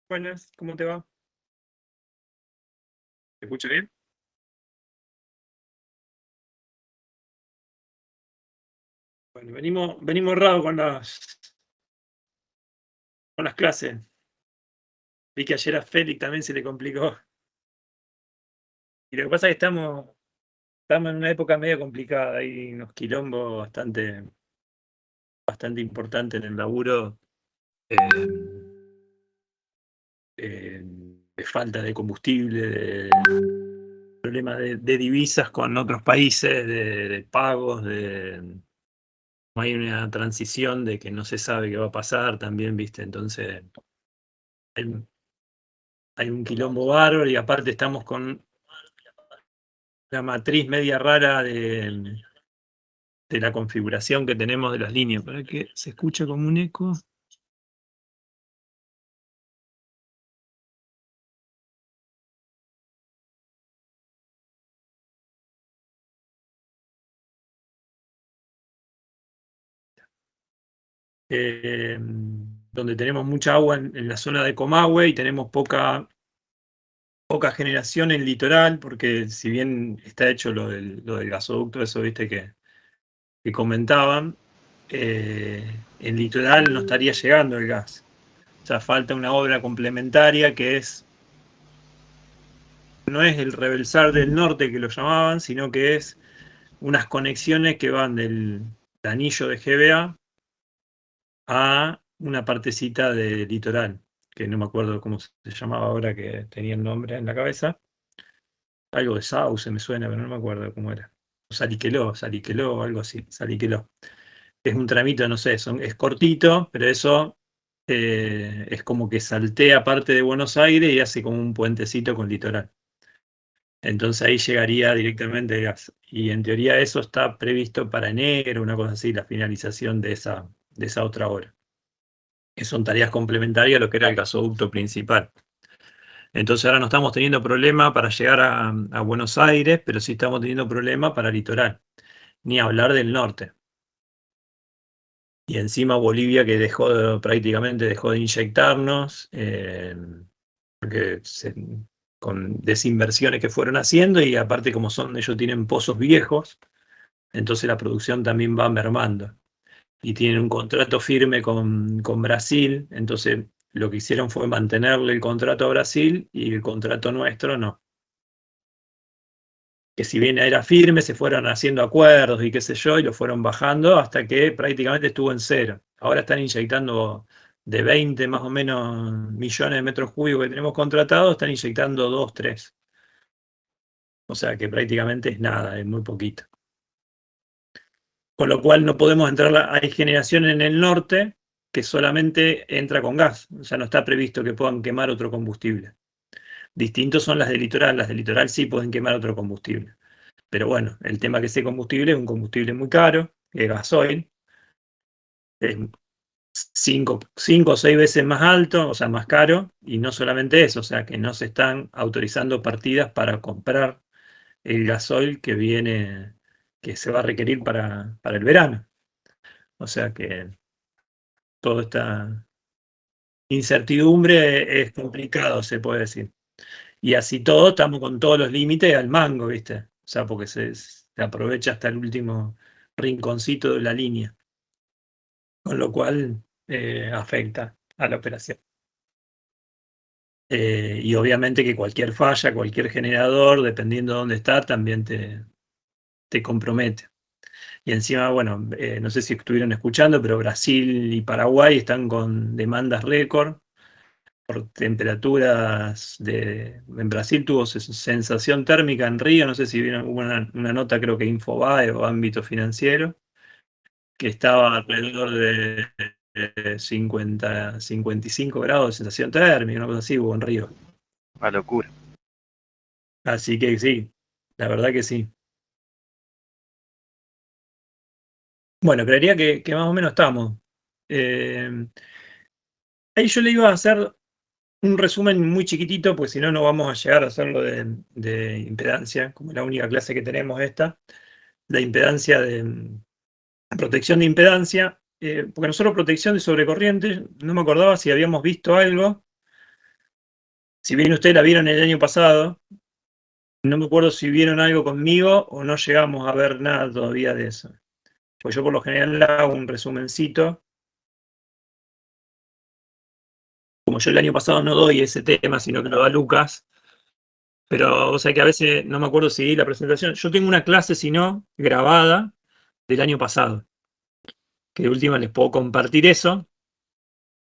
Buenas, ¿cómo te va? ¿Te escucho bien? Bueno, venimos errados con las clases. Vi que ayer a Félix también se le complicó. Y lo que pasa es que estamos en una época medio complicada. Hay unos quilombos bastante importantes en el laburo, eh, eh, de falta de combustible, de problemas de divisas con otros países, de pagos, hay una transición de que no se sabe qué va a pasar también, ¿viste? Entonces, hay, hay un quilombo bárbaro y aparte estamos con la matriz media rara de la configuración que tenemos de las líneas. Para que se escucha como un eco. Donde tenemos mucha agua en la zona de Comahue y tenemos poca generación en litoral, porque si bien está hecho lo del gasoducto, eso viste que comentaban, en litoral no estaría llegando el gas. O sea, falta una obra complementaria que no es el rebalsar del norte que lo llamaban, sino que es unas conexiones que van del anillo de GBA a una partecita de litoral, que no me acuerdo cómo se llamaba ahora, que tenía el nombre en la cabeza. Algo de Sauce me suena, pero no me acuerdo cómo era. Saliqueló, algo así, Saliqueló. Es un tramito, no sé, es cortito, pero eso es como que saltea parte de Buenos Aires y hace como un puentecito con litoral. Entonces ahí llegaría directamente el gas. Y en teoría eso está previsto para enero, una cosa así, la finalización de esa otra obra, que son tareas complementarias a lo que era el gasoducto principal. Entonces ahora no estamos teniendo problema para llegar a Buenos Aires, pero sí estamos teniendo problema para el litoral, ni hablar del norte. Y encima Bolivia que prácticamente dejó de inyectarnos, porque con desinversiones que fueron haciendo y aparte como ellos tienen pozos viejos, entonces la producción también va mermando. Y tienen un contrato firme con Brasil, entonces lo que hicieron fue mantenerle el contrato a Brasil y el contrato nuestro no. Que si bien era firme, se fueron haciendo acuerdos y qué sé yo, y lo fueron bajando hasta que prácticamente estuvo en cero. Ahora están inyectando de 20 más o menos millones de metros cúbicos que tenemos contratados, están inyectando 2, 3. O sea que prácticamente es nada, es muy poquito. Con lo cual no podemos entrar, hay generación en el norte que solamente entra con gas, o sea, no está previsto que puedan quemar otro combustible. Distintos son las del litoral sí pueden quemar otro combustible. Pero bueno, el tema que ese combustible es un combustible muy caro, es gasoil, es 5 o 6 veces más alto, o sea, más caro, y no solamente eso, o sea, que no se están autorizando partidas para comprar el gasoil que se va a requerir para el verano. O sea que toda esta incertidumbre es complicado, se puede decir. Y así todo, estamos con todos los límites al mango, ¿viste? O sea, porque se aprovecha hasta el último rinconcito de la línea, con lo cual afecta a la operación. Y obviamente que cualquier falla, cualquier generador, dependiendo de dónde está, también te compromete. Y encima, bueno, no sé si estuvieron escuchando, pero Brasil y Paraguay están con demandas récord por temperaturas en Brasil tuvo sensación térmica en Río, no sé si vieron, hubo una nota creo que Infobae o Ámbito Financiero, que estaba alrededor de 55 grados de sensación térmica, una cosa así hubo en Río. Una locura. Así que sí, la verdad que sí. Bueno, creería que más o menos estamos. Eh, Ahí yo le iba a hacer un resumen muy chiquitito, pues si no, no vamos a llegar a hacerlo de impedancia, como la única clase que tenemos esta, la impedancia de protección de impedancia, porque nosotros protección de sobrecorriente, no me acordaba si habíamos visto algo, Si bien ustedes la vieron el año pasado, no me acuerdo si vieron algo conmigo o no llegamos a ver nada todavía de eso. Pues yo por lo general hago un resumencito. Como yo el año pasado no doy ese tema, sino que lo da Lucas. Pero, o sea que a veces no me acuerdo si di la presentación. Yo tengo una clase, si no, grabada del año pasado. Que de última les puedo compartir eso.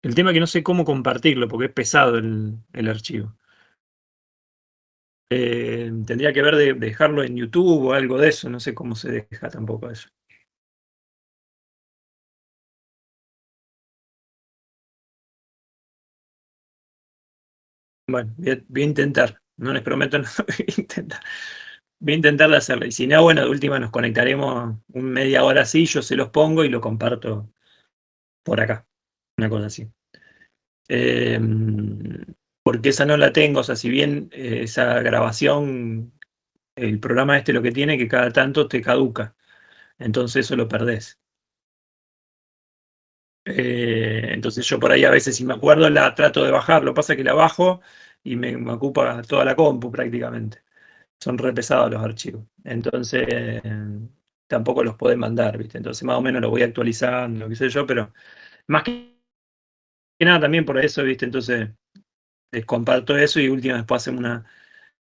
El tema es que no sé cómo compartirlo, porque es pesado el archivo. Tendría que ver de dejarlo en YouTube o algo de eso. No sé cómo se deja tampoco eso. Bueno, voy a intentar. No les prometo, no, voy a intentar. Voy a intentar de hacerlo. Y si no, bueno, de última nos conectaremos un media hora así, yo se los pongo y lo comparto por acá. Una cosa así. Eh, Porque esa no la tengo, o sea, si bien esa grabación, el programa este lo que tiene que cada tanto te caduca, entonces eso lo perdés. Entonces yo por ahí a veces si me acuerdo la trato de bajar, lo que pasa es que la bajo y me ocupa toda la compu prácticamente. Son re pesados los archivos. Entonces tampoco los podés mandar, ¿viste? Entonces más o menos los voy actualizando, lo que sé yo, pero más que nada también por eso, ¿viste? Entonces les comparto eso y última después hacemos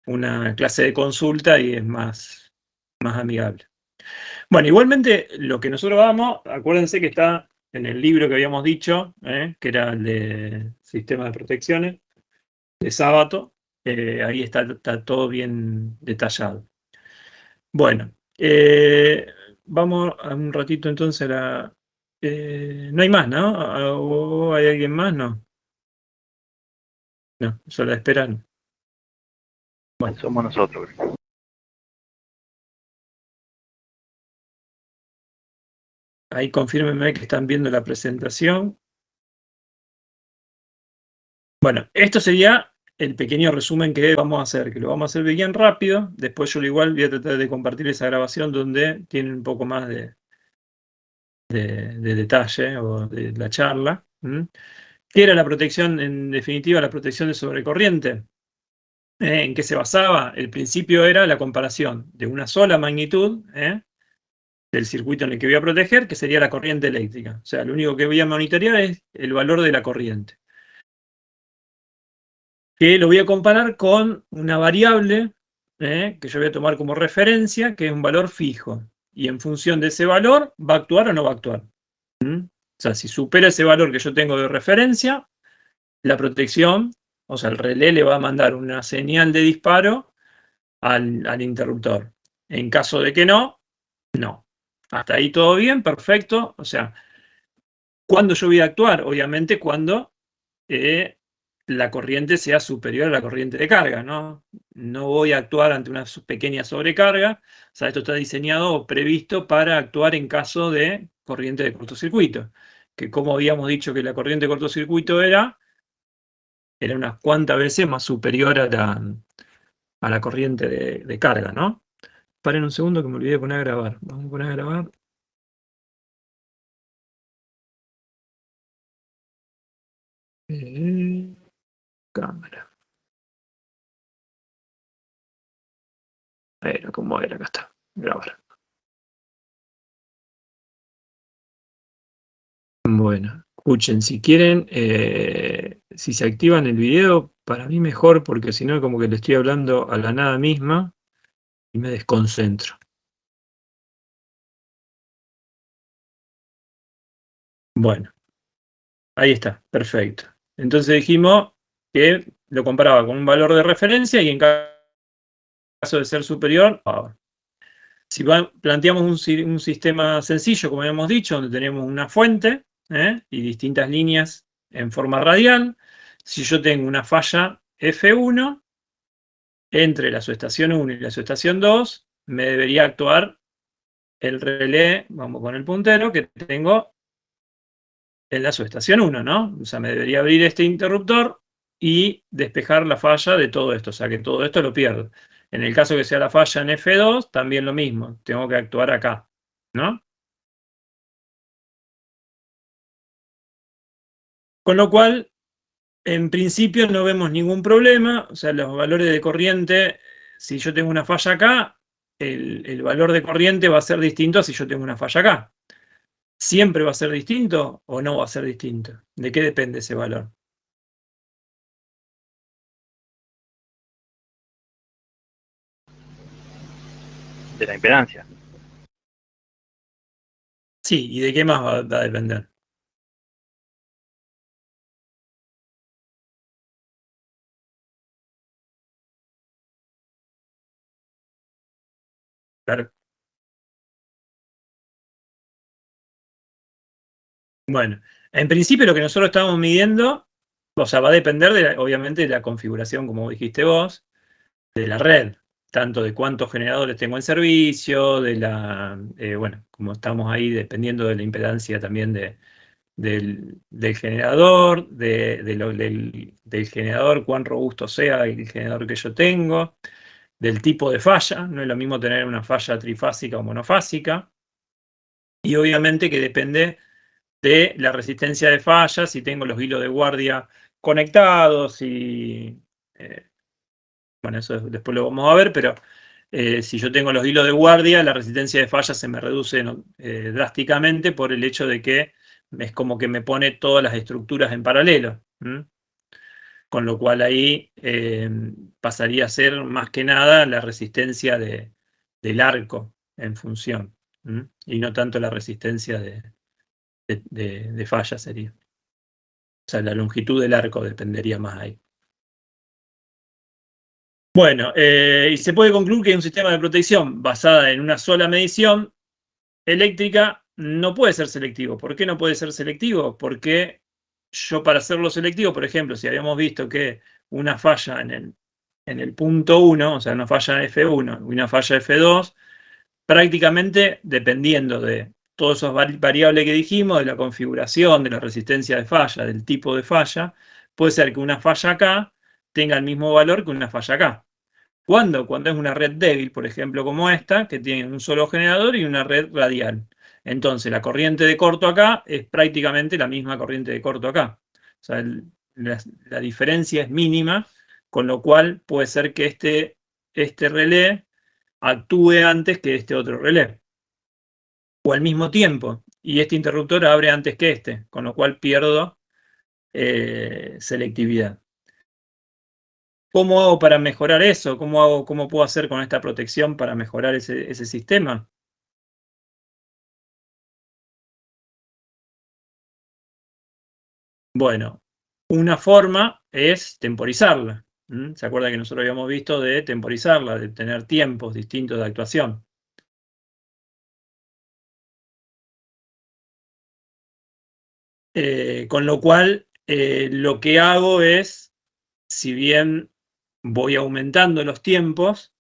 una clase de consulta y es más amigable. Bueno, igualmente lo que nosotros vamos, acuérdense que está en el libro que habíamos dicho, que era el de Sistema de Protecciones, de Sábato, ahí está todo bien detallado. Bueno, vamos a un ratito entonces a la... no hay más, ¿no? ¿O hay alguien más? No, no, solo esperan. Bueno, Somos nosotros. ahí confírmenme que están viendo la presentación. Bueno, esto sería el pequeño resumen que vamos a hacer, que lo vamos a hacer bien rápido. Después yo igual voy a tratar de compartir esa grabación donde tiene un poco más de detalle o de la charla. ¿Qué era la protección, en definitiva, la protección de sobrecorriente? ¿En qué se basaba? El principio era la comparación de una sola magnitud del circuito en el que voy a proteger, que sería la corriente eléctrica. O sea, lo único que voy a monitorear es el valor de la corriente. Que lo voy a comparar con una variable que yo voy a tomar como referencia, que es un valor fijo. Y en función de ese valor, ¿va a actuar o no va a actuar? O sea, si supera ese valor que yo tengo de referencia, la protección, o sea, el relé le va a mandar una señal de disparo al interruptor. En caso de que no, no. Hasta ahí todo bien, perfecto. O sea, ¿cuándo yo voy a actuar? Obviamente cuando la corriente sea superior a la corriente de carga, ¿no? No voy a actuar ante una pequeña sobrecarga. O sea, esto está diseñado o previsto para actuar en caso de corriente de cortocircuito. Que como habíamos dicho que la corriente de cortocircuito era unas cuantas veces más superior a la corriente de carga, ¿no? Paren un segundo que me olvidé de poner a grabar. Vamos a poner a grabar. Cámara. Bueno, ¿cómo era? Acá está. Grabar. Bueno, escuchen, si quieren, si se activan el video, para mí mejor, porque si no, como que le estoy hablando a la nada misma y me desconcentro. Bueno, ahí está, perfecto. Entonces dijimos que lo comparaba con un valor de referencia y en caso de ser superior, si planteamos un sistema sencillo, como habíamos dicho, donde tenemos una fuente y distintas líneas en forma radial, si yo tengo una falla F1, entre la subestación 1 y la subestación 2, me debería actuar el relé, vamos con el puntero, que tengo en la subestación 1, ¿no? O sea, me debería abrir este interruptor y despejar la falla de todo esto, o sea, que todo esto lo pierdo. En el caso que sea la falla en F2, también lo mismo, tengo que actuar acá, ¿no? Con lo cual, En principio no vemos ningún problema, o sea, los valores de corriente, si yo tengo una falla acá, el valor de corriente va a ser distinto a si yo tengo una falla acá. ¿Siempre va a ser distinto o no va a ser distinto? ¿De qué depende ese valor? De la impedancia. Sí, ¿y de qué más va a depender? Claro. Bueno, en principio lo que nosotros estamos midiendo, o sea, va a depender obviamente de la configuración, como dijiste vos, de la red, tanto de cuántos generadores tengo en servicio, bueno, como estamos ahí dependiendo de la impedancia también del generador, del generador, cuán robusto sea el generador que yo tengo, del tipo de falla, no es lo mismo tener una falla trifásica o monofásica, y obviamente que depende de la resistencia de fallas, si tengo los hilos de guardia conectados, bueno, eso después lo vamos a ver, pero si yo tengo los hilos de guardia, la resistencia de fallas se me reduce drásticamente por el hecho de que es como que me pone todas las estructuras en paralelo. Con lo cual ahí pasaría a ser más que nada la resistencia del arco en función, y no tanto la resistencia de falla sería. O sea, la longitud del arco dependería más ahí. Bueno, y se puede concluir que un sistema de protección basada en una sola medición eléctrica no puede ser selectivo. ¿Por qué no puede ser selectivo? Porque yo para hacerlo selectivo, por ejemplo, si habíamos visto que una falla en el punto 1, o sea, una falla F1 y una falla F2, prácticamente dependiendo de todas esas variables que dijimos, de la configuración, de la resistencia de falla, del tipo de falla, puede ser que una falla acá tenga el mismo valor que una falla acá. ¿Cuándo? Cuando es una red débil, por ejemplo, como esta, que tiene un solo generador y una red radial. Entonces, la corriente de corto acá es prácticamente la misma corriente de corto acá. O sea, la diferencia es mínima, con lo cual puede ser que este relé actúe antes que este otro relé, o al mismo tiempo, y este interruptor abre antes que este, con lo cual pierdo selectividad. ¿Cómo hago para mejorar eso? ¿Cómo puedo hacer con esta protección para mejorar ese sistema? Bueno, una forma es temporizarla. ¿Se acuerda que nosotros habíamos visto de temporizarla, de tener tiempos distintos de actuación? Con lo cual, lo que hago es, si bien voy aumentando los tiempos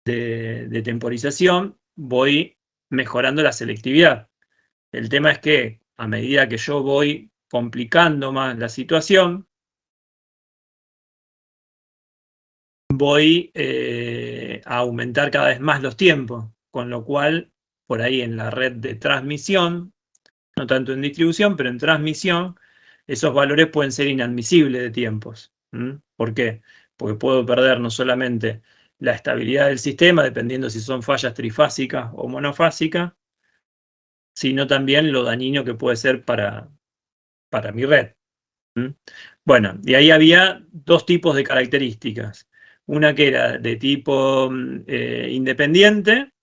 de temporización, voy mejorando la selectividad. El tema es que a medida que yo voy complicando más la situación, voy a aumentar cada vez más los tiempos, con lo cual por ahí en la red de transmisión, no tanto en distribución, pero en transmisión, esos valores pueden ser inadmisibles de tiempos. ¿Por qué? Porque puedo perder no solamente la estabilidad del sistema, dependiendo si son fallas trifásicas o monofásicas, sino también lo dañino que puede ser para mi red. Bueno, y ahí había dos tipos de características. Una que era de tipo independiente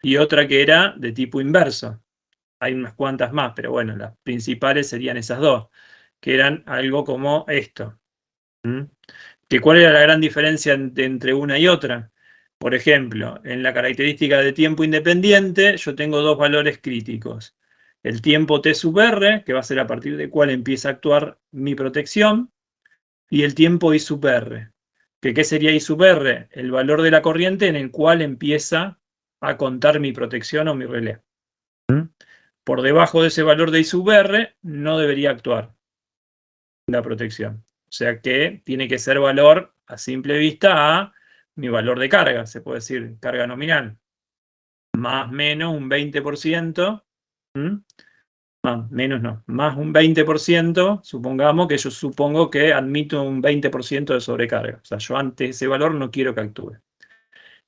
y otra que era de tipo inverso. Hay unas cuantas más, pero bueno, las principales serían esas dos, que eran algo como esto. ¿Que cuál era la gran diferencia entre una y otra? Por ejemplo, en la característica de tiempo independiente, yo tengo dos valores críticos. El tiempo T sub R, que va a ser a partir del cual empieza a actuar mi protección, y el tiempo I sub R. ¿Qué sería I sub R? El valor de la corriente en el cual empieza a contar mi protección o mi relé. Por debajo de ese valor de I sub R no debería actuar la protección. O sea que tiene que ser valor a simple vista a mi valor de carga, se puede decir carga nominal, más o menos un 20%, menos no, más un 20%, supongamos que yo supongo que admito un 20% de sobrecarga. O sea, yo ante ese valor no quiero que actúe.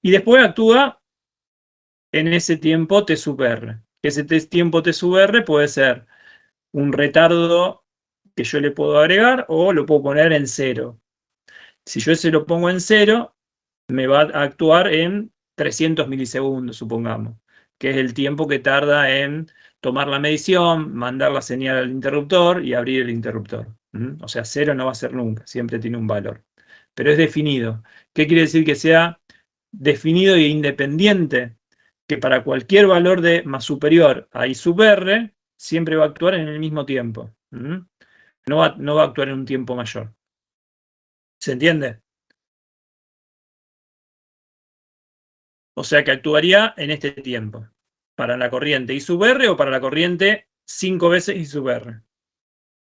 Y después actúa en ese tiempo T sub R. Ese tiempo T sub R puede ser un retardo que yo le puedo agregar o lo puedo poner en 0. Si yo ese lo pongo en 0, me va a actuar en 300 milisegundos, supongamos, que es el tiempo que tarda en tomar la medición, mandar la señal al interruptor y abrir el interruptor. O sea, 0 no va a ser nunca, siempre tiene un valor. Pero es definido. ¿Qué quiere decir que sea definido e independiente? Que para cualquier valor de más superior a I sub R, siempre va a actuar en el mismo tiempo. No va a actuar en un tiempo mayor. ¿Se entiende? O sea que actuaría en este tiempo. Para la corriente I sub R o para la corriente 5 veces I sub R. O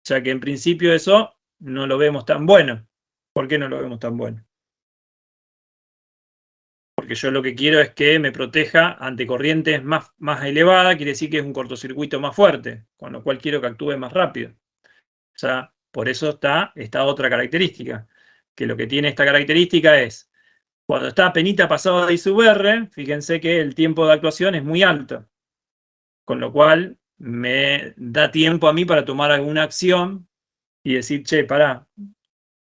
sea que en principio eso no lo vemos tan bueno. ¿Por qué no lo vemos tan bueno? Porque yo lo que quiero es que me proteja ante corrientes más elevadas, quiere decir que es un cortocircuito más fuerte, con lo cual quiero que actúe más rápido. O sea, por eso está esta otra característica, que lo que tiene esta característica es, cuando está apenita pasado de I sub R, fíjense que el tiempo de actuación es muy alto, con lo cual me da tiempo a mí para tomar alguna acción y decir, che, pará,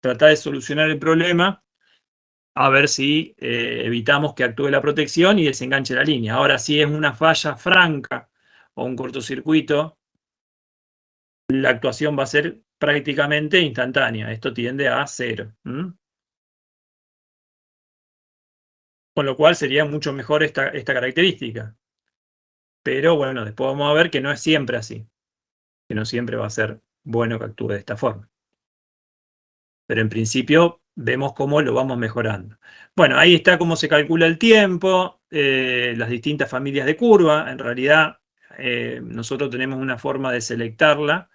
tratá de solucionar el problema, a ver si evitamos que actúe la protección y desenganche la línea. Ahora, si es una falla franca o un cortocircuito, la actuación va a ser prácticamente instantánea. Esto tiende a 0. Con lo cual sería mucho mejor esta característica. Pero bueno, después vamos a ver que no es siempre así. Que no siempre va a ser bueno que actúe de esta forma. Pero en principio vemos cómo lo vamos mejorando. Bueno, ahí está cómo se calcula el tiempo, las distintas familias de curva. En realidad, nosotros tenemos una forma de selectarla,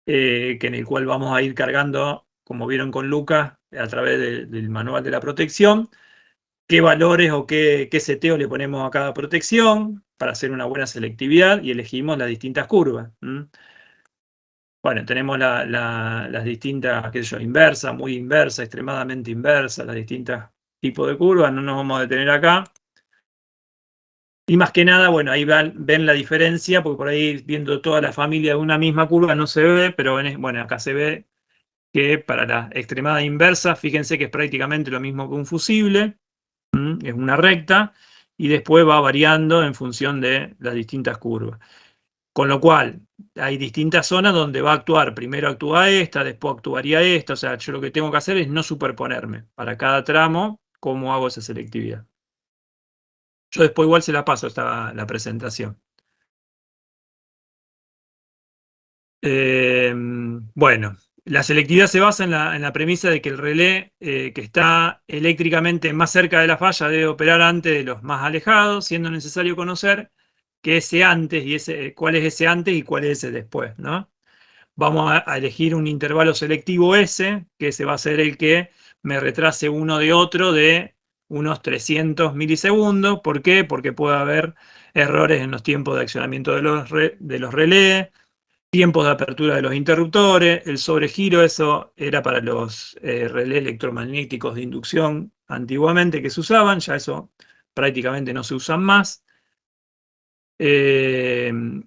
que en el cual vamos a ir cargando, como vieron con Lucas, a través del manual de la protección, qué valores o qué seteo le ponemos a cada protección para hacer una buena selectividad y elegimos las distintas curvas. Bueno, tenemos las distintas, qué sé yo, inversa, muy inversa, extremadamente inversa, las distintas tipos de curvas, no nos vamos a detener acá. Y más que nada, bueno, ahí ven la diferencia, porque por ahí viendo toda la familia de una misma curva no se ve, pero bueno, acá se ve que para la extremada inversa, fíjense que es prácticamente lo mismo que un fusible, es una recta, y después va variando en función de las distintas curvas. Con lo cual, hay distintas zonas donde va a actuar. Primero actúa esta, después actuaría esta. O sea, yo lo que tengo que hacer es no superponerme. Para cada tramo, cómo hago esa selectividad. Yo después igual se la paso la presentación. Bueno, la selectividad se basa en la premisa de que el relé que está eléctricamente más cerca de la falla debe operar antes de los más alejados, siendo necesario conocer que ese antes y cuál es ese antes y cuál es ese después, ¿no? Vamos a elegir un intervalo selectivo S, que ese va a ser el que me retrase uno de otro de unos 300 milisegundos. ¿Por qué? Porque puede haber errores en los tiempos de accionamiento de los relés, tiempos de apertura de los interruptores, el sobregiro, eso era para los relés electromagnéticos de inducción antiguamente que se usaban, ya eso prácticamente no se usan más.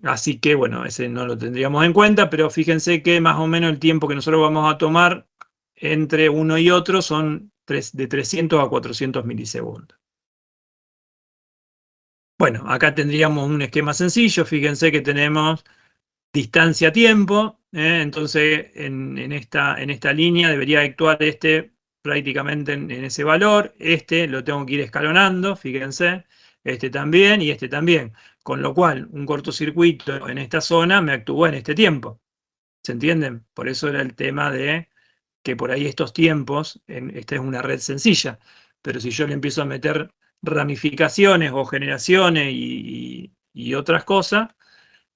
Así que bueno, ese no lo tendríamos en cuenta, pero fíjense que más o menos el tiempo que nosotros vamos a tomar entre uno y otro son de 300 a 400 milisegundos. Bueno, acá tendríamos un esquema sencillo, fíjense que tenemos distancia-tiempo, entonces en esta línea debería actuar prácticamente en ese valor, lo tengo que ir escalonando, fíjense, este también y este también, con lo cual un cortocircuito en esta zona me actuó en este tiempo, ¿se entienden? Por eso era el tema de que por ahí estos tiempos, esta es una red sencilla, pero si yo le empiezo a meter ramificaciones o generaciones y otras cosas,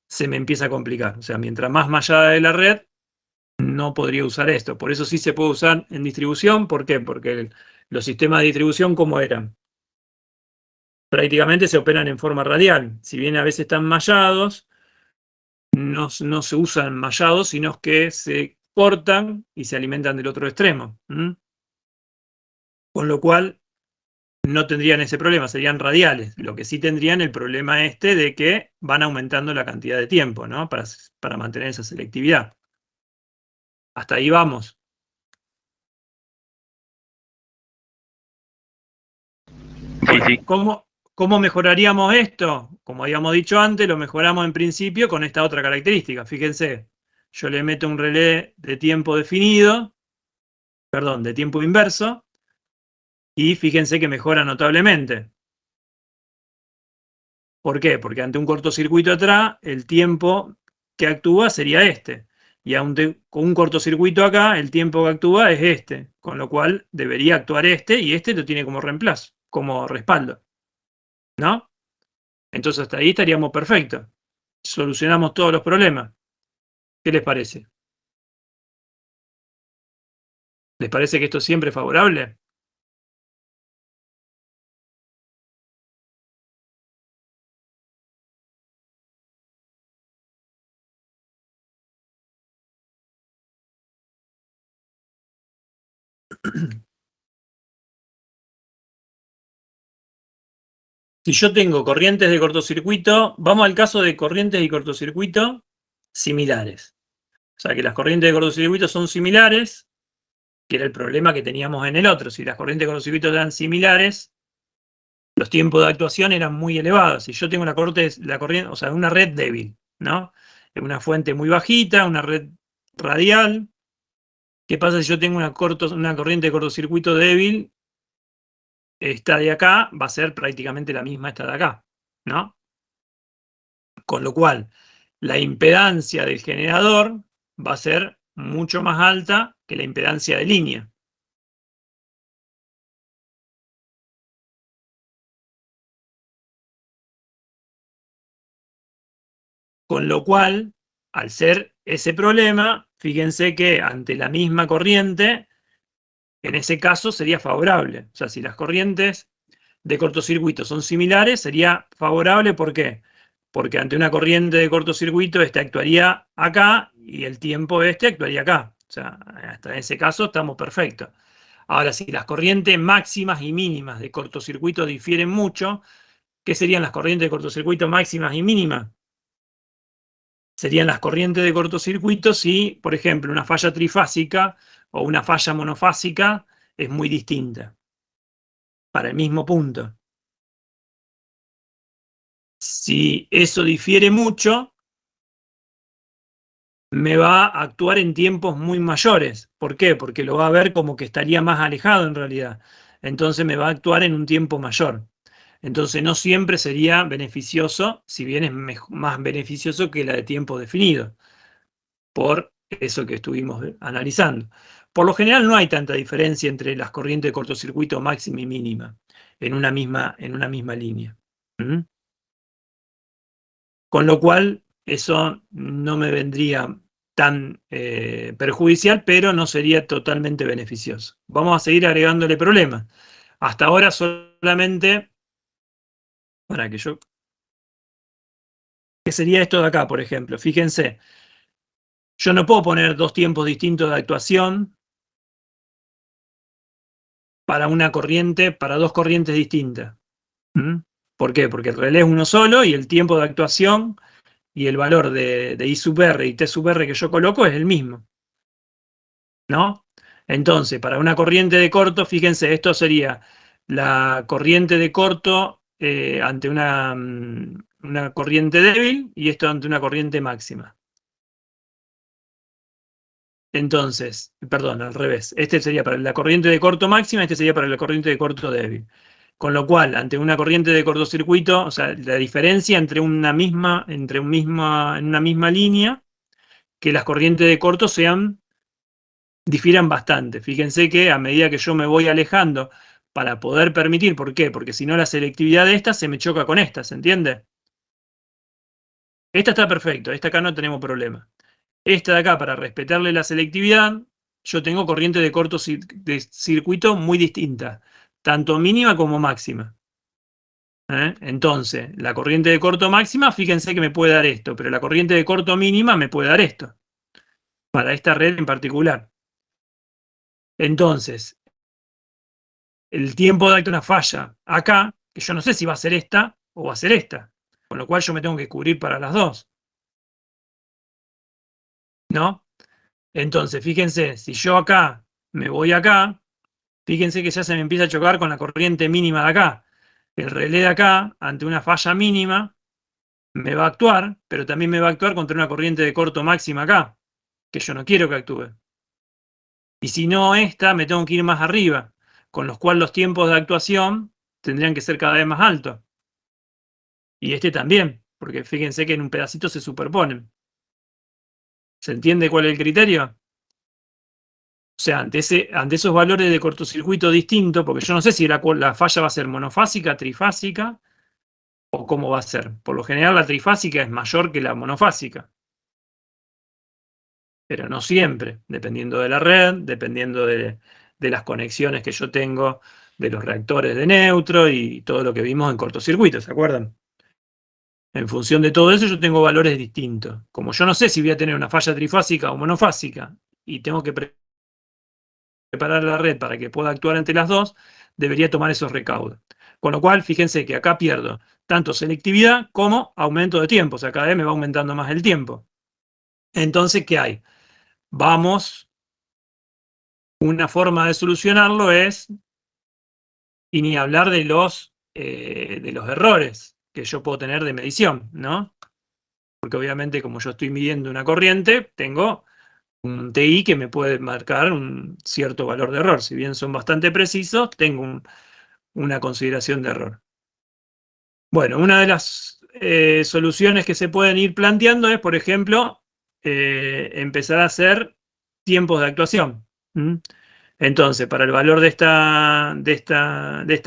se me empieza a complicar. O sea, mientras más mallada de la red, no podría usar esto. Por eso sí se puede usar en distribución. ¿Por qué? Porque los sistemas de distribución, ¿cómo eran? Prácticamente se operan en forma radial. Si bien a veces están mallados, no se usan mallados, sino que se cortan y se alimentan del otro extremo. Con lo cual no tendrían ese problema, serían radiales. Lo que sí tendrían el problema de que van aumentando la cantidad de tiempo, ¿no? Para mantener esa selectividad. Hasta ahí vamos. Bueno, sí. ¿Cómo mejoraríamos esto? Como habíamos dicho antes, lo mejoramos en principio con esta otra característica. Fíjense, yo le meto un relé de tiempo definido, perdón, de tiempo inverso, y fíjense que mejora notablemente. ¿Por qué? Porque ante un cortocircuito atrás, el tiempo que actúa sería este. Y con un cortocircuito acá, el tiempo que actúa es este. Con lo cual debería actuar este y este lo tiene como reemplazo, como respaldo. ¿No? Entonces hasta ahí estaríamos perfectos. Solucionamos todos los problemas. ¿Qué les parece? ¿Les parece que esto es siempre favorable? Si yo tengo corrientes de cortocircuito, vamos al caso de corrientes y cortocircuito similares. O sea que las corrientes de cortocircuito son similares, que era el problema que teníamos en el otro. Si las corrientes de cortocircuito eran similares, los tiempos de actuación eran muy elevados. Si yo tengo la corriente, o sea, una red débil, ¿no? Una fuente muy bajita, una red radial. ¿Qué pasa si yo tengo una corriente de cortocircuito débil? Esta de acá va a ser prácticamente la misma esta de acá, ¿no? Con lo cual, la impedancia del generador va a ser mucho más alta que la impedancia de línea. Con lo cual, al ser ese problema, fíjense que ante la misma corriente, en ese caso sería favorable. O sea, si las corrientes de cortocircuito son similares, sería favorable. ¿Por qué? Porque ante una corriente de cortocircuito, este actuaría acá y el tiempo actuaría acá. O sea, hasta en ese caso estamos perfectos. Ahora, si las corrientes máximas y mínimas de cortocircuito difieren mucho, ¿qué serían las corrientes de cortocircuito máximas y mínimas? Serían las corrientes de cortocircuito si, por ejemplo, una falla trifásica o una falla monofásica es muy distinta para el mismo punto. Si eso difiere mucho, me va a actuar en tiempos muy mayores. ¿Por qué? Porque lo va a ver como que estaría más alejado en realidad. Entonces me va a actuar en un tiempo mayor. Entonces no siempre sería beneficioso, si bien es más beneficioso que la de tiempo definido, por eso que estuvimos analizando. Por lo general no hay tanta diferencia entre las corrientes de cortocircuito máxima y mínima en una misma línea. Con lo cual, eso no me vendría tan perjudicial, pero no sería totalmente beneficioso. Vamos a seguir agregándole problemas. Hasta ahora solamente, para que yo... ¿Qué sería esto de acá, por ejemplo? Fíjense, yo no puedo poner dos tiempos distintos de actuación para una corriente, para dos corrientes distintas. ¿Por qué? Porque el relé es uno solo y el tiempo de actuación y el valor de I sub R y T sub R que yo coloco es el mismo, ¿no? Entonces, para una corriente de corto, fíjense, esto sería la corriente de corto ante una corriente débil y esto ante una corriente máxima. Entonces, perdón, al revés. Este sería para la corriente de corto máxima, este sería para la corriente de corto débil. Con lo cual, ante una corriente de cortocircuito, o sea, la diferencia entre en una misma línea, que las corrientes de corto difieran bastante. Fíjense que a medida que yo me voy alejando para poder permitir, ¿por qué? Porque si no la selectividad de esta se me choca con esta, ¿se entiende? Esta está perfecto, esta acá no tenemos problema. Esta de acá, para respetarle la selectividad, yo tengo corriente de cortocircuito muy distinta, tanto mínima como máxima. Entonces, la corriente de corto máxima, fíjense que me puede dar esto, pero la corriente de corto mínima me puede dar esto, para esta red en particular. Entonces, el tiempo de una falla acá, que yo no sé si va a ser esta o va a ser esta, con lo cual yo me tengo que cubrir para las dos, ¿no? Entonces, fíjense, si yo acá me voy acá, fíjense que ya se me empieza a chocar con la corriente mínima de acá. El relé de acá, ante una falla mínima, me va a actuar, pero también me va a actuar contra una corriente de corto máxima acá, que yo no quiero que actúe. Y si no esta, me tengo que ir más arriba, con los cuales los tiempos de actuación tendrían que ser cada vez más altos. Y este también, porque fíjense que en un pedacito se superponen. ¿Se entiende cuál es el criterio? O sea, ante esos valores de cortocircuito distintos, porque yo no sé si la falla va a ser monofásica, trifásica, o cómo va a ser. Por lo general la trifásica es mayor que la monofásica. Pero no siempre, dependiendo de la red, dependiendo de las conexiones que yo tengo, de los reactores de neutro y todo lo que vimos en cortocircuito, ¿se acuerdan? En función de todo eso yo tengo valores distintos. Como yo no sé si voy a tener una falla trifásica o monofásica y tengo que preparar la red para que pueda actuar entre las dos, debería tomar esos recaudos. Con lo cual, fíjense que acá pierdo tanto selectividad como aumento de tiempo. O sea, cada vez me va aumentando más el tiempo. Entonces, ¿qué hay? Una forma de solucionarlo es, y ni hablar de los errores que yo puedo tener de medición, ¿no? Porque obviamente como yo estoy midiendo una corriente, tengo un TI que me puede marcar un cierto valor de error. Si bien son bastante precisos, tengo una consideración de error. Bueno, una de las soluciones que se pueden ir planteando es, por ejemplo, empezar a hacer tiempos de actuación. Entonces, para el valor de esta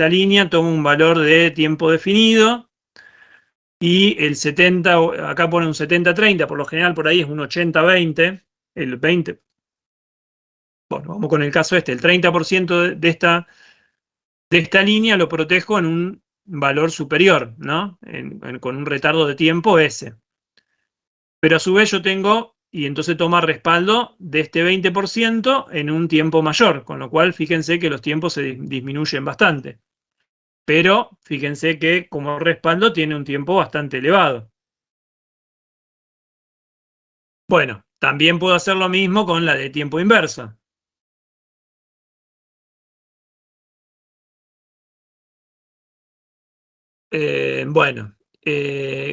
línea, tomo un valor de tiempo definido y el 70, acá pone un 70-30, por lo general por ahí es un 80-20, el 20. Bueno, vamos con el caso este, el 30% de esta línea lo protejo en un valor superior, ¿no? Con un retardo de tiempo S. Pero a su vez yo tengo, y entonces toma respaldo de este 20% en un tiempo mayor, con lo cual fíjense que los tiempos se disminuyen bastante. Pero fíjense que como respaldo tiene un tiempo bastante elevado. Bueno, también puedo hacer lo mismo con la de tiempo inverso. Bueno,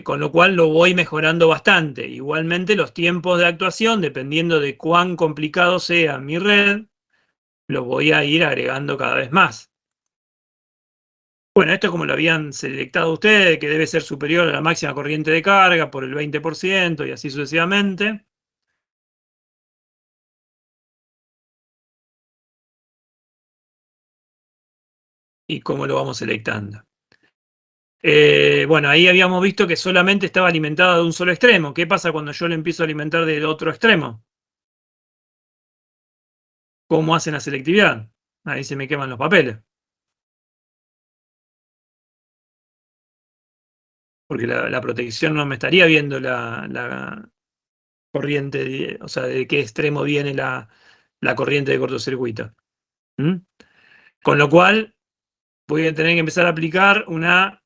con lo cual lo voy mejorando bastante. Igualmente los tiempos de actuación, dependiendo de cuán complicado sea mi red, los voy a ir agregando cada vez más. Bueno, esto es como lo habían selectado ustedes, que debe ser superior a la máxima corriente de carga por el 20% y así sucesivamente. Y cómo lo vamos selectando. Bueno, ahí habíamos visto que solamente estaba alimentada de un solo extremo. ¿Qué pasa cuando yo le empiezo a alimentar del otro extremo? ¿Cómo hacen la selectividad? Ahí se me queman los papeles. Porque la protección no me estaría viendo la corriente, o sea, de qué extremo viene la corriente de cortocircuito. Con lo cual, voy a tener que empezar a aplicar una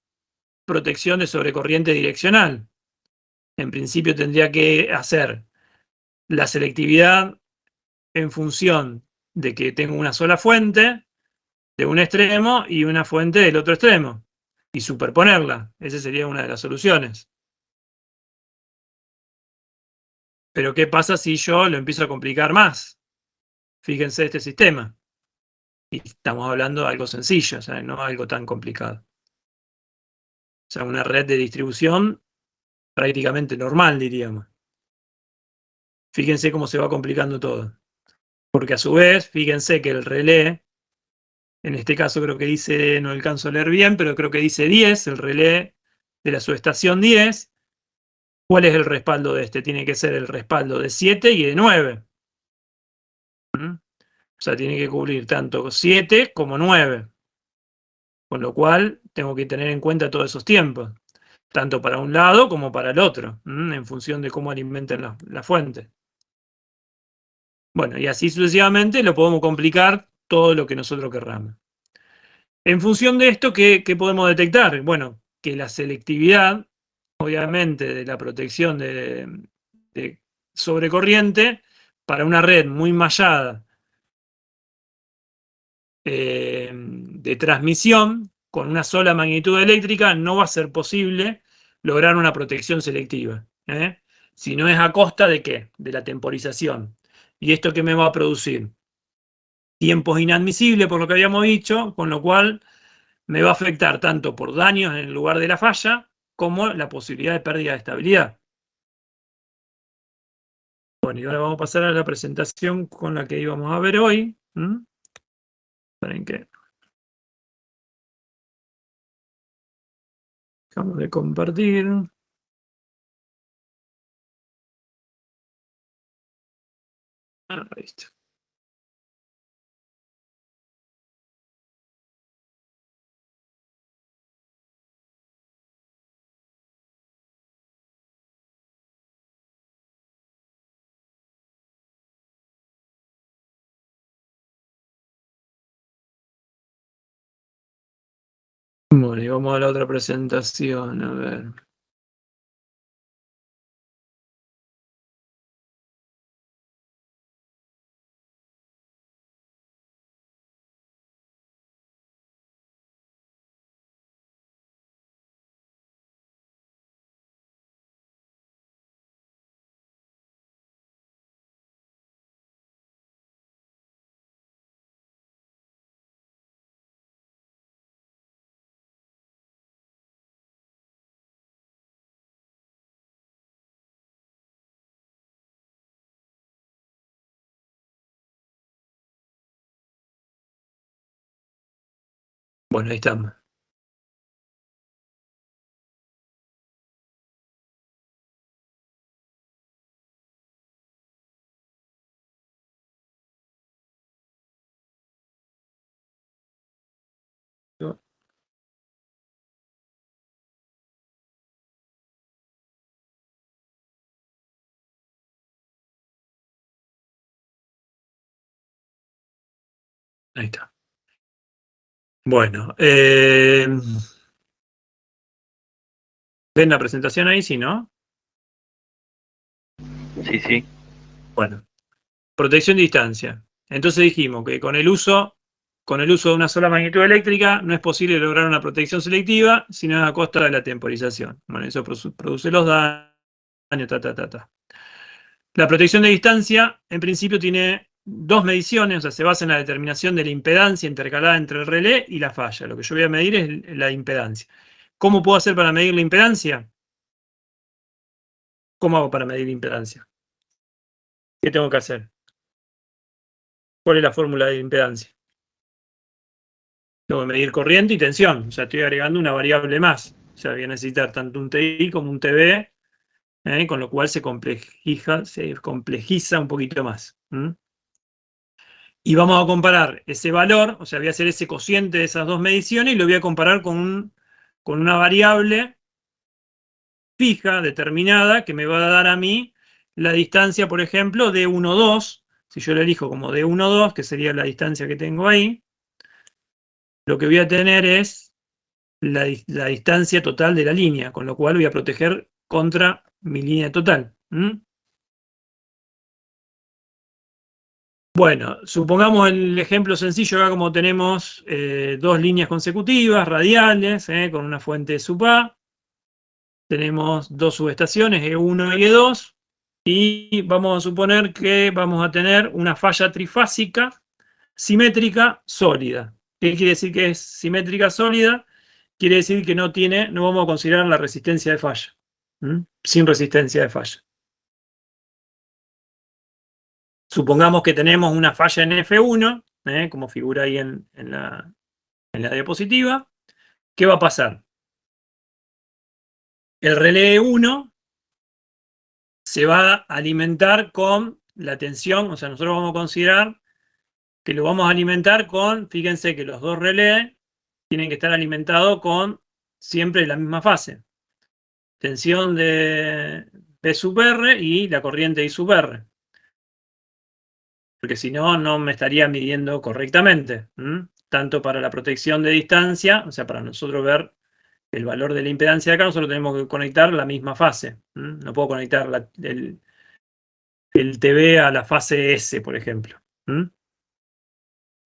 protección de sobrecorriente direccional. En principio tendría que hacer la selectividad en función de que tengo una sola fuente de un extremo y una fuente del otro extremo y superponerla. Esa sería una de las soluciones. Pero ¿qué pasa si yo lo empiezo a complicar más? Fíjense este sistema. Y estamos hablando de algo sencillo, o sea, no algo tan complicado. O sea, una red de distribución prácticamente normal, diríamos. Fíjense cómo se va complicando todo. Porque a su vez, fíjense que el relé, en este caso creo que dice, no alcanzo a leer bien, pero creo que dice 10, el relé de la subestación 10. ¿Cuál es el respaldo de este? Tiene que ser el respaldo de 7 y de 9. O sea, tiene que cubrir tanto 7 como 9. Con lo cual, tengo que tener en cuenta todos esos tiempos, tanto para un lado como para el otro, en función de cómo alimenten la fuente. Bueno, y así sucesivamente lo podemos complicar todo lo que nosotros querramos. En función de esto, ¿qué podemos detectar? Bueno, que la selectividad, obviamente, de la protección de sobrecorriente para una red muy mallada de transmisión con una sola magnitud eléctrica no va a ser posible lograr una protección selectiva. Si no es a costa de ¿qué? De la temporización. ¿Y esto qué me va a producir? Tiempos inadmisibles, por lo que habíamos dicho, con lo cual me va a afectar tanto por daños en el lugar de la falla como la posibilidad de pérdida de estabilidad. Bueno, y ahora vamos a pasar a la presentación con la que íbamos a ver hoy. Esperen que dejamos de compartir. Listo. Bueno, y vamos a la otra presentación, a ver. Bueno, ahí estamos. Ahí está. Bueno, ¿ven la presentación ahí? Sí, ¿no? Sí, sí. Bueno, protección de distancia. Entonces dijimos que con el uso de una sola magnitud eléctrica no es posible lograr una protección selectiva, sino a costa de la temporización. Bueno, eso produce los daños, La protección de distancia, en principio, tiene dos mediciones, o sea, se basa en la determinación de la impedancia intercalada entre el relé y la falla. Lo que yo voy a medir es la impedancia. ¿Cómo puedo hacer para medir la impedancia? ¿Cómo hago para medir la impedancia? ¿Qué tengo que hacer? ¿Cuál es la fórmula de impedancia? Tengo que medir corriente y tensión, o sea, estoy agregando una variable más. O sea, voy a necesitar tanto un TI como un TB, con lo cual se complejiza un poquito más. Y vamos a comparar ese valor, o sea, voy a hacer ese cociente de esas dos mediciones y lo voy a comparar con una variable fija, determinada, que me va a dar a mí la distancia, por ejemplo, de 1, 2. Si yo la elijo como de 1, 2, que sería la distancia que tengo ahí, lo que voy a tener es la distancia total de la línea, con lo cual voy a proteger contra mi línea total. Bueno, supongamos el ejemplo sencillo acá como tenemos dos líneas consecutivas, radiales, con una fuente sub-A. Tenemos dos subestaciones, E1 y E2, y vamos a suponer que vamos a tener una falla trifásica simétrica sólida. ¿Qué quiere decir que es simétrica sólida? Quiere decir que no vamos a considerar la resistencia de falla. Sin resistencia de falla. Supongamos que tenemos una falla en F1, como figura ahí en la diapositiva. ¿Qué va a pasar? El relé 1 se va a alimentar con la tensión, o sea, nosotros vamos a considerar que lo vamos a alimentar con, fíjense que los dos relés tienen que estar alimentados con siempre la misma fase. Tensión de P sub R y la corriente I sub R. Porque si no, no me estaría midiendo correctamente. Tanto para la protección de distancia, o sea, para nosotros ver el valor de la impedancia de acá, nosotros tenemos que conectar la misma fase. No puedo conectar el TV a la fase S, por ejemplo.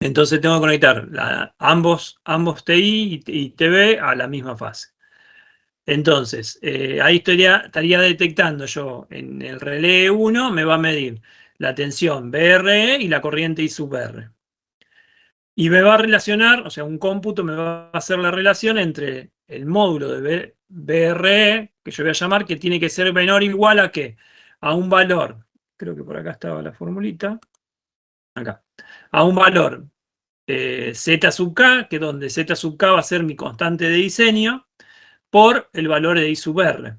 Entonces tengo que conectar ambos TI y TV a la misma fase. Entonces, ahí estaría detectando yo en el relé 1, me va a medir la tensión BRE y la corriente I sub R. Y me va a relacionar, o sea, un cómputo me va a hacer la relación entre el módulo de BRE, que yo voy a llamar, que tiene que ser menor o igual a ¿qué? A un valor, creo que por acá estaba la formulita, acá, a un valor Z sub K, que donde Z sub K va a ser mi constante de diseño, por el valor de I sub R.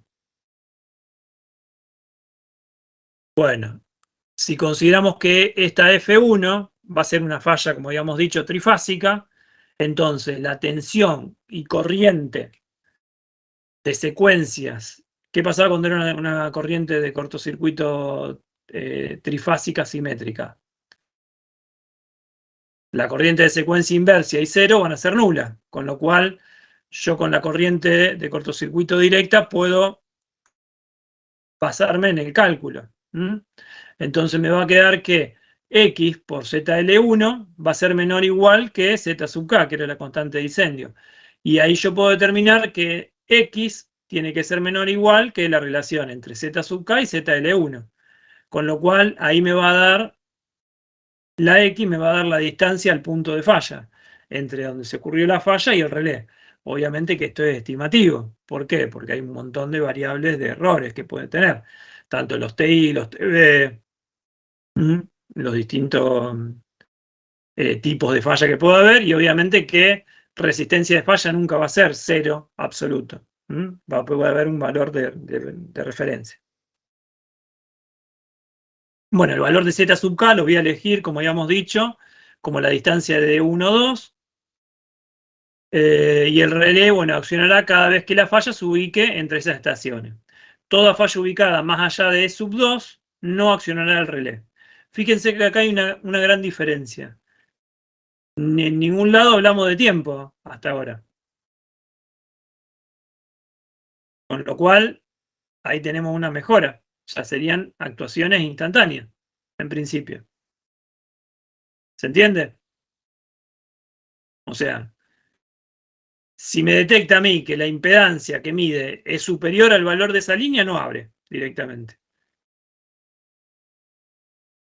Bueno, si consideramos que esta F1 va a ser una falla, como habíamos dicho, trifásica, entonces la tensión y corriente de secuencias, ¿qué pasaba cuando era una corriente de cortocircuito trifásica simétrica? La corriente de secuencia inversa y cero van a ser nulas, con lo cual yo con la corriente de cortocircuito directa puedo basarme en el cálculo. Entonces me va a quedar que X por ZL1 va a ser menor o igual que Z sub K, que era la constante de diseño. Y ahí yo puedo determinar que X tiene que ser menor o igual que la relación entre Z sub K y ZL1. Con lo cual ahí me va a dar, la X me va a dar la distancia al punto de falla, entre donde se ocurrió la falla y el relé. Obviamente que esto es estimativo. ¿Por qué? Porque hay un montón de variables de errores que puede tener. Tanto los TI, los TV, los distintos tipos de falla que pueda haber, y obviamente que resistencia de falla nunca va a ser cero absoluto. Puede haber un valor de referencia. Bueno, el valor de Z sub K lo voy a elegir, como habíamos dicho, como la distancia de 1, 2. Y el relé, bueno, accionará cada vez que la falla se ubique entre esas estaciones. Toda falla ubicada más allá de sub 2 no accionará el relé. Fíjense que acá hay una gran diferencia. En ningún lado hablamos de tiempo hasta ahora. Con lo cual, ahí tenemos una mejora. Ya serían actuaciones instantáneas, en principio. ¿Se entiende? O sea, si me detecta a mí que la impedancia que mide es superior al valor de esa línea, no abre directamente.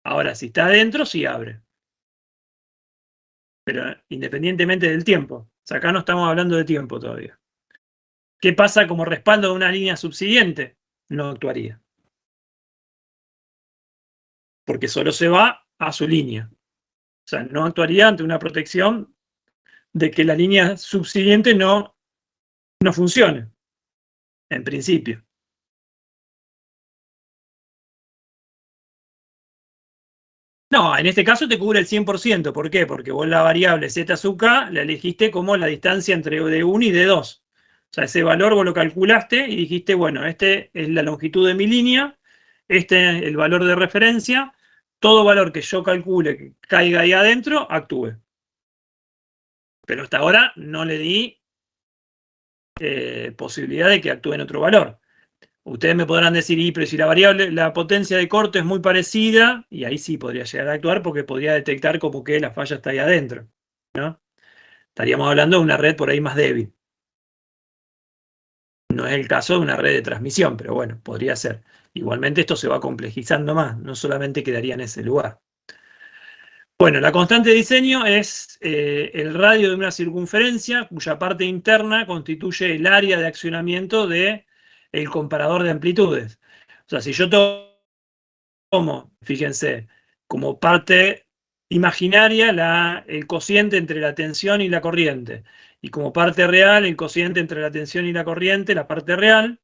Ahora, si está adentro, sí abre. Pero independientemente del tiempo. O sea, acá no estamos hablando de tiempo todavía. ¿Qué pasa como respaldo de una línea subsiguiente? No actuaría. Porque solo se va a su línea. O sea, no actuaría ante una protección de que la línea subsiguiente no funcione, en principio. No, en este caso te cubre el 100%. ¿Por qué? Porque vos la variable Z sub K la elegiste como la distancia entre D1 y D2. O sea, ese valor vos lo calculaste y dijiste, bueno, este es la longitud de mi línea, este es el valor de referencia, todo valor que yo calcule que caiga ahí adentro, actúe. Pero hasta ahora no le di posibilidad de que actúe en otro valor. Ustedes me podrán decir, pero si la variable, la potencia de corte es muy parecida, y ahí sí podría llegar a actuar porque podría detectar como que la falla está ahí adentro, ¿no? Estaríamos hablando de una red por ahí más débil. No es el caso de una red de transmisión, pero bueno, podría ser. Igualmente esto se va complejizando más, no solamente quedaría en ese lugar. Bueno, la constante de diseño es el radio de una circunferencia cuya parte interna constituye el área de accionamiento del comparador de amplitudes. O sea, si yo tomo, fíjense, como parte imaginaria el cociente entre la tensión y la corriente, y como parte real el cociente entre la tensión y la corriente, la parte real,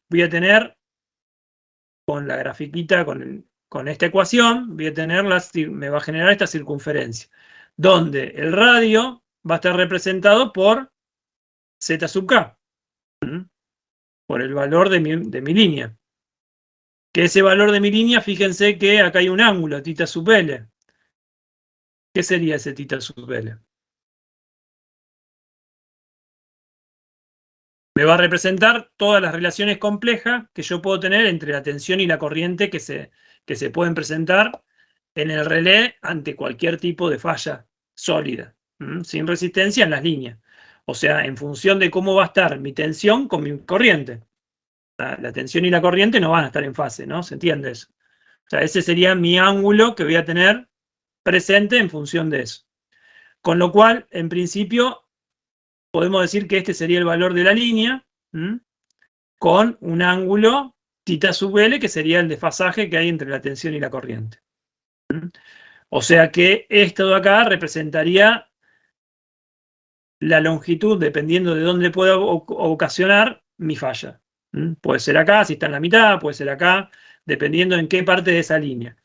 voy a tener con la grafiquita, con esta ecuación, voy a tener me va a generar esta circunferencia, donde el radio va a estar representado por Z sub K. Por el valor de mi línea. Que ese valor de mi línea, fíjense que acá hay un ángulo, θ sub L. ¿Qué sería ese θ sub L? Me va a representar todas las relaciones complejas que yo puedo tener entre la tensión y la corriente que se pueden presentar en el relé ante cualquier tipo de falla sólida, sin resistencia en las líneas. O sea, en función de cómo va a estar mi tensión con mi corriente. La tensión y la corriente no van a estar en fase, ¿no? ¿Se entiende eso? O sea, ese sería mi ángulo que voy a tener presente en función de eso. Con lo cual, en principio, podemos decir que este sería el valor de la línea, con un ángulo θ sub L, que sería el desfasaje que hay entre la tensión y la corriente. O sea que esto de acá representaría la longitud, dependiendo de dónde pueda ocasionar mi falla. Puede ser acá, si está en la mitad, puede ser acá, dependiendo en qué parte de esa línea.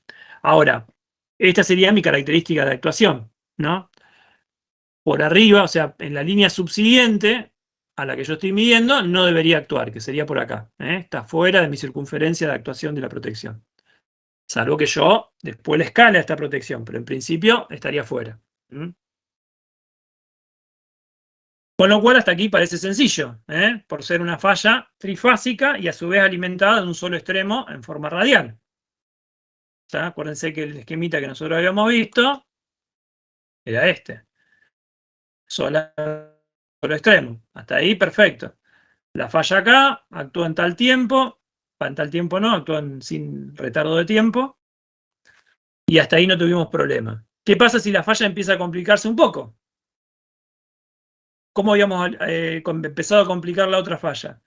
Ahora, esta sería mi característica de actuación, ¿no? Por arriba, o sea, en la línea subsiguiente a la que yo estoy midiendo, no debería actuar, que sería por acá. Está fuera de mi circunferencia de actuación de la protección. Salvo que yo después le escale a esta protección, pero en principio estaría fuera. Con lo cual hasta aquí parece sencillo, por ser una falla trifásica y a su vez alimentada de un solo extremo en forma radial. ¿Ya? Acuérdense que el esquemita que nosotros habíamos visto era este. Solo extremo. Hasta ahí perfecto. La falla acá actúa en tal tiempo, en tal tiempo no, actúa sin retardo de tiempo, y hasta ahí no tuvimos problema. ¿Qué pasa si la falla empieza a complicarse un poco? ¿Cómo habíamos empezado a complicar la otra falla?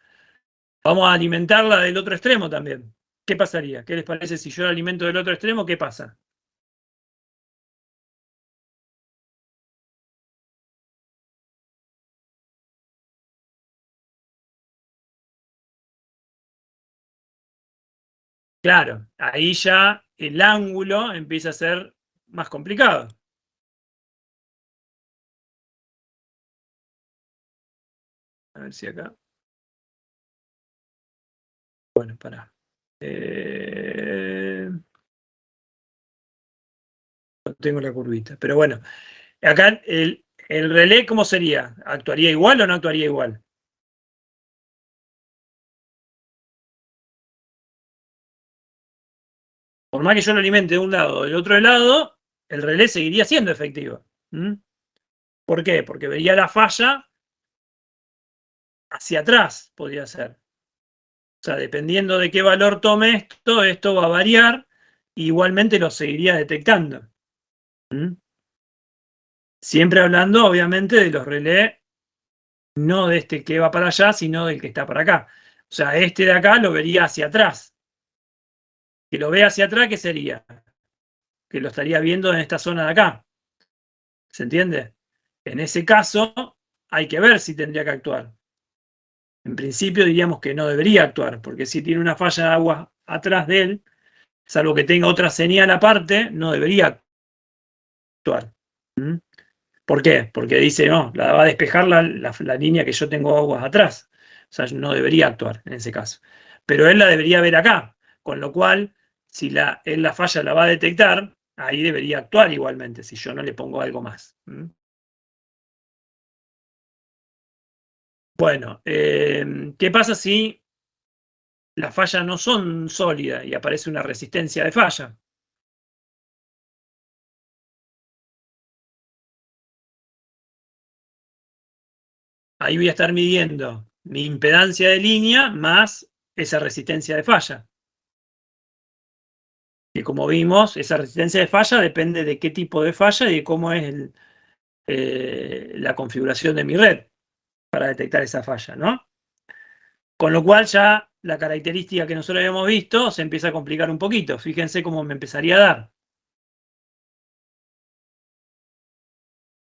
Vamos a alimentarla del otro extremo también. ¿Qué pasaría? ¿Qué les parece si yo la alimento del otro extremo? ¿Qué pasa? Claro, ahí ya el ángulo empieza a ser más complicado. A ver si acá. Bueno, pará. No tengo la curvita. Pero bueno, acá el relé, ¿cómo sería? ¿Actuaría igual o no actuaría igual? Por más que yo lo alimente de un lado o del otro lado, el relé seguiría siendo efectivo. ¿Por qué? Porque vería la falla hacia atrás, podría ser. O sea, dependiendo de qué valor tome esto va a variar, e igualmente lo seguiría detectando. Siempre hablando, obviamente, de los relés, no de este que va para allá, sino del que está para acá. O sea, este de acá lo vería hacia atrás. Que lo vea hacia atrás, ¿qué sería? Que lo estaría viendo en esta zona de acá. ¿Se entiende? En ese caso, hay que ver si tendría que actuar. En principio diríamos que no debería actuar, porque si tiene una falla de agua atrás de él, salvo que tenga otra señal aparte, no debería actuar. ¿Por qué? Porque dice, no, la va a despejar la línea que yo tengo aguas atrás. O sea, no debería actuar en ese caso. Pero él la debería ver acá, con lo cual, si él la falla la va a detectar, ahí debería actuar igualmente, si yo no le pongo algo más. Bueno, ¿qué pasa si las fallas no son sólidas y aparece una resistencia de falla? Ahí voy a estar midiendo mi impedancia de línea más esa resistencia de falla. Que como vimos, esa resistencia de falla depende de qué tipo de falla y de cómo es la configuración de mi red para detectar esa falla, ¿no? Con lo cual ya la característica que nosotros habíamos visto se empieza a complicar un poquito. Fíjense cómo me empezaría a dar.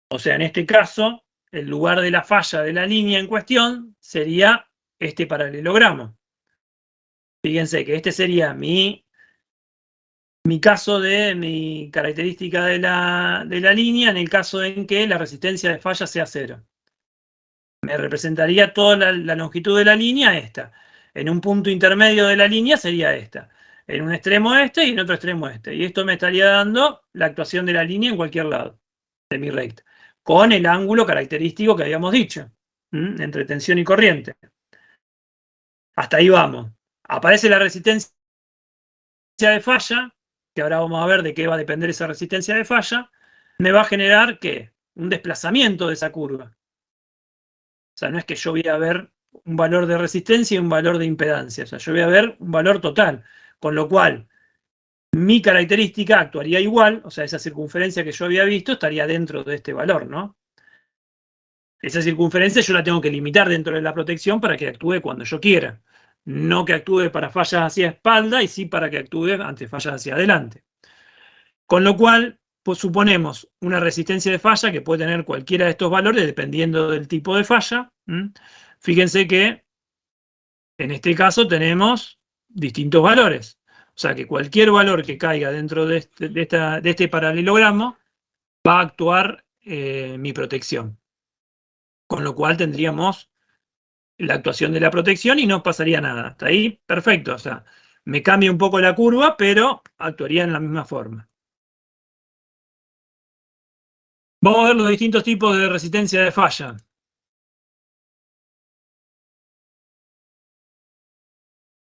O sea, en este caso, el lugar de la falla de la línea en cuestión sería este paralelogramo. Fíjense que este sería mi caso de mi característica de la línea en el caso en que la resistencia de falla sea 0. me representaría toda la longitud de la línea esta. En un punto intermedio de la línea sería esta. En un extremo este y en otro extremo este. Y esto me estaría dando la actuación de la línea en cualquier lado de mi recta, con el ángulo característico que habíamos dicho, entre tensión y corriente. Hasta ahí vamos. Aparece la resistencia de falla, que ahora vamos a ver de qué va a depender esa resistencia de falla. Me va a generar, ¿qué? Un desplazamiento de esa curva. O sea, no es que yo voy a ver un valor de resistencia y un valor de impedancia. O sea, yo voy a ver un valor total. Con lo cual, mi característica actuaría igual. O sea, esa circunferencia que yo había visto estaría dentro de este valor, ¿no? Esa circunferencia yo la tengo que limitar dentro de la protección para que actúe cuando yo quiera. No que actúe para fallas hacia espalda y sí para que actúe ante fallas hacia adelante. Con lo cual, pues suponemos una resistencia de falla que puede tener cualquiera de estos valores dependiendo del tipo de falla. Fíjense que en este caso tenemos distintos valores. O sea que cualquier valor que caiga dentro de este paralelogramo va a actuar mi protección. Con lo cual tendríamos la actuación de la protección y no pasaría nada. Hasta ahí, perfecto. O sea, me cambia un poco la curva, pero actuaría en la misma forma. Vamos a ver los distintos tipos de resistencia de falla.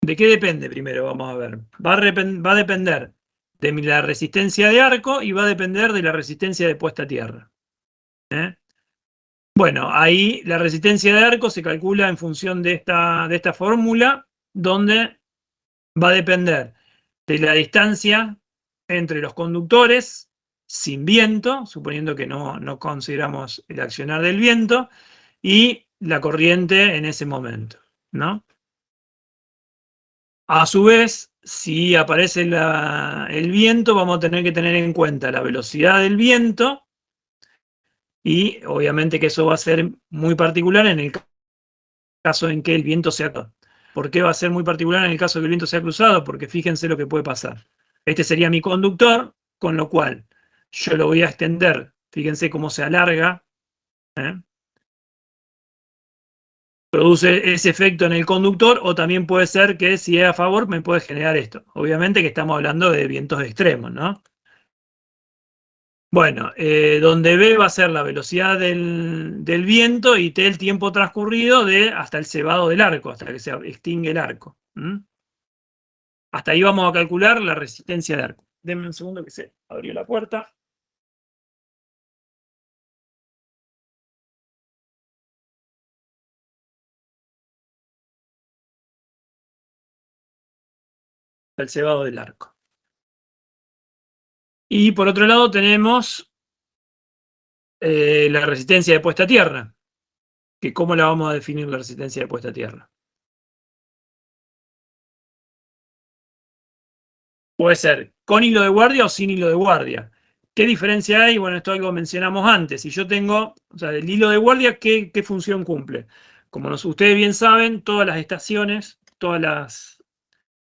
¿De qué depende primero? Vamos a ver. Va a depender de la resistencia de arco y va a depender de la resistencia de puesta a tierra. Bueno, ahí la resistencia de arco se calcula en función de esta fórmula, donde va a depender de la distancia entre los conductores sin viento, suponiendo que no consideramos el accionar del viento, y la corriente en ese momento, ¿no? A su vez, si aparece el viento, vamos a tener que tener en cuenta la velocidad del viento, y obviamente que eso va a ser muy particular en el caso en que el viento sea cruzado. ¿Por qué va a ser muy particular en el caso de que el viento sea cruzado? Porque fíjense lo que puede pasar. Este sería mi conductor, con lo cual yo lo voy a extender. Fíjense cómo se alarga. Produce ese efecto en el conductor, o también puede ser que si es a favor me puede generar esto. Obviamente que estamos hablando de vientos extremos, ¿no? Bueno, donde B va a ser la velocidad del viento y T el tiempo transcurrido hasta el cebado del arco, hasta que se extingue el arco. Hasta ahí vamos a calcular la resistencia de arco. Denme un segundo que se abrió la puerta. El cebado del arco. Y por otro lado tenemos la resistencia de puesta a tierra. Que ¿cómo la vamos a definir la resistencia de puesta a tierra? Puede ser con hilo de guardia o sin hilo de guardia. ¿Qué diferencia hay? Bueno, esto algo mencionamos antes. Si yo tengo, o sea, el hilo de guardia, ¿qué función cumple? Como ustedes bien saben, todas las estaciones, todas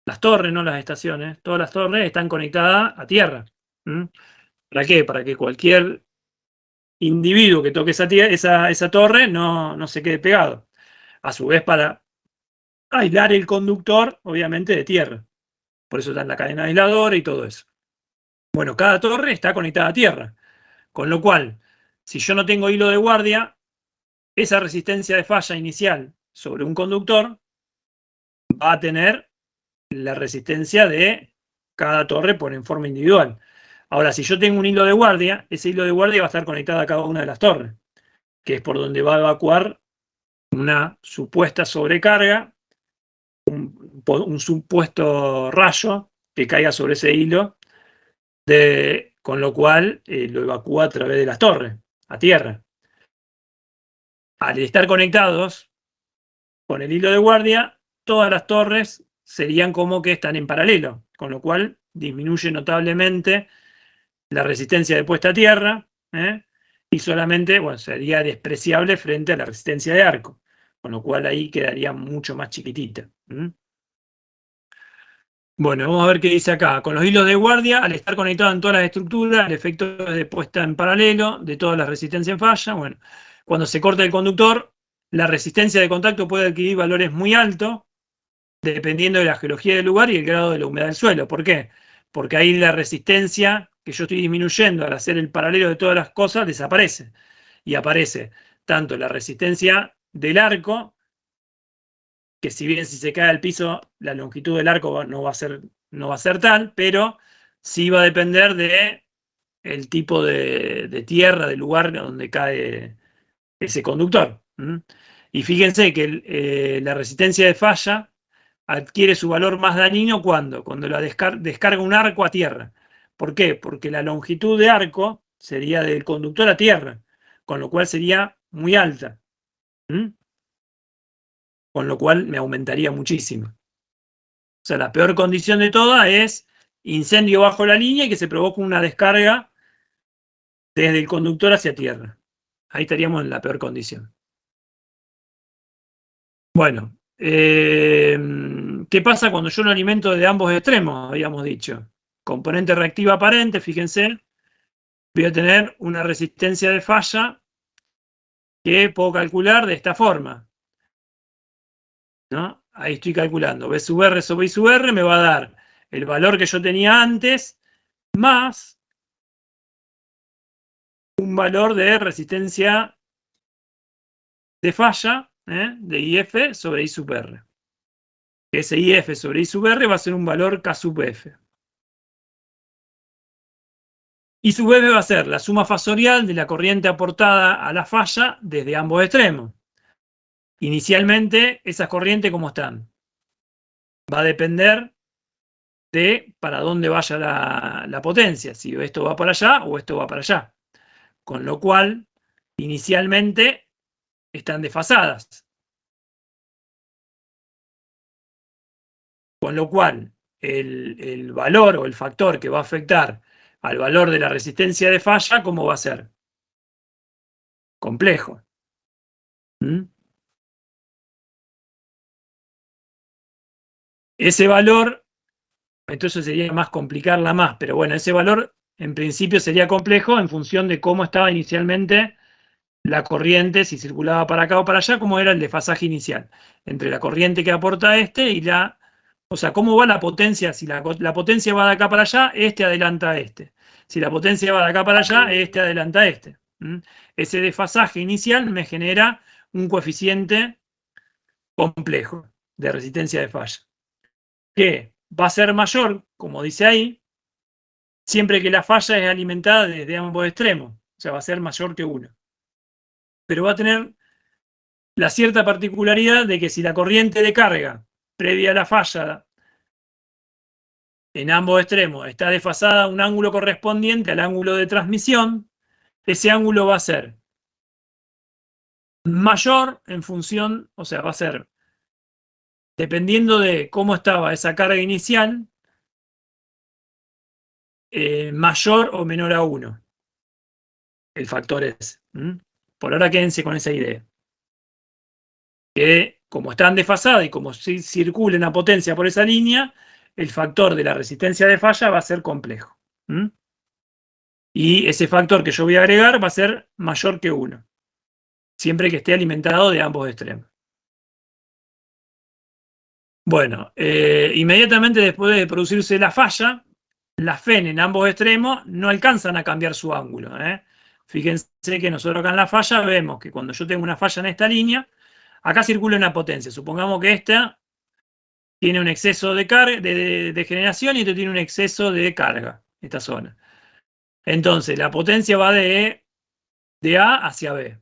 las torres, no las estaciones, todas las torres están conectadas a tierra. ¿Para qué? Para que cualquier individuo que toque esa torre no se quede pegado. A su vez, para aislar el conductor, obviamente, de tierra. Por eso está en la cadena aisladora y todo eso. Bueno, cada torre está conectada a tierra. Con lo cual, si yo no tengo hilo de guardia, esa resistencia de falla inicial sobre un conductor va a tener la resistencia de cada torre en forma individual. Ahora, si yo tengo un hilo de guardia, ese hilo de guardia va a estar conectado a cada una de las torres, que es por donde va a evacuar una supuesta sobrecarga, un supuesto rayo que caiga sobre ese hilo, con lo cual lo evacúa a través de las torres, a tierra. Al estar conectados con el hilo de guardia, todas las torres serían como que están en paralelo, con lo cual disminuye notablemente la resistencia de puesta a tierra, y solamente, bueno, sería despreciable frente a la resistencia de arco, con lo cual ahí quedaría mucho más chiquitita. Bueno, vamos a ver qué dice acá. Con los hilos de guardia, al estar conectado en todas las estructuras, el efecto es de puesta en paralelo de todas las resistencias en falla. Bueno, cuando se corta el conductor, la resistencia de contacto puede adquirir valores muy altos, dependiendo de la geología del lugar y el grado de la humedad del suelo. ¿Por qué? Porque ahí la resistencia que yo estoy disminuyendo al hacer el paralelo de todas las cosas desaparece. Y aparece tanto la resistencia del arco, que si bien si se cae al piso, la longitud del arco no va a ser tal, pero sí va a depender de el tipo de tierra, del lugar donde cae ese conductor. Y fíjense que la resistencia de falla adquiere su valor más dañino cuando la descarga un arco a tierra. ¿Por qué? Porque la longitud de arco sería del conductor a tierra, con lo cual sería muy alta. Con lo cual me aumentaría muchísimo. O sea, la peor condición de todas es incendio bajo la línea y que se provoque una descarga desde el conductor hacia tierra. Ahí estaríamos en la peor condición. Bueno, ¿qué pasa cuando yo lo alimento de ambos extremos? Habíamos dicho. Componente reactiva aparente, fíjense, voy a tener una resistencia de falla que puedo calcular de esta forma, ¿no? Ahí estoy calculando. B sub R sobre I sub R me va a dar el valor que yo tenía antes más un valor de resistencia de falla de IF sobre I sub R. Ese IF sobre I sub R va a ser un valor K sub F. I sub F va a ser la suma fasorial de la corriente aportada a la falla desde ambos extremos. Inicialmente, esas corrientes, ¿cómo están? Va a depender de para dónde vaya la potencia, si esto va para allá o esto va para allá. Con lo cual, inicialmente, están desfasadas. Con lo cual, el valor o el factor que va a afectar al valor de la resistencia de falla, ¿cómo va a ser? Complejo. Ese valor, entonces sería más complicarla más, pero bueno, ese valor en principio sería complejo en función de cómo estaba inicialmente la corriente, si circulaba para acá o para allá, cómo era el desfasaje inicial entre la corriente que aporta este y la... O sea, cómo va la potencia. Si la potencia va de acá para allá, este adelanta a este. Si la potencia va de acá para allá, este adelanta a este. Ese desfasaje inicial me genera un coeficiente complejo de resistencia de falla, que va a ser mayor, como dice ahí, siempre que la falla es alimentada desde ambos extremos. O sea, va a ser mayor que 1. Pero va a tener la cierta particularidad de que si la corriente de carga previa a la falla en ambos extremos está desfasada a un ángulo correspondiente al ángulo de transmisión, ese ángulo va a ser mayor en función, o sea, va a ser dependiendo de cómo estaba esa carga inicial, mayor o menor a 1. El factor es. Por ahora quédense con esa idea. Que como están desfasadas y como si circula una potencia por esa línea, el factor de la resistencia de falla va a ser complejo. Y ese factor que yo voy a agregar va a ser mayor que 1, siempre que esté alimentado de ambos extremos. Bueno, inmediatamente después de producirse la falla, las FEN en ambos extremos no alcanzan a cambiar su ángulo. Fíjense que nosotros acá en la falla vemos que cuando yo tengo una falla en esta línea, acá circula una potencia. Supongamos que esta tiene un exceso de generación y esta tiene un exceso de carga, esta zona. Entonces, la potencia va de A hacia B.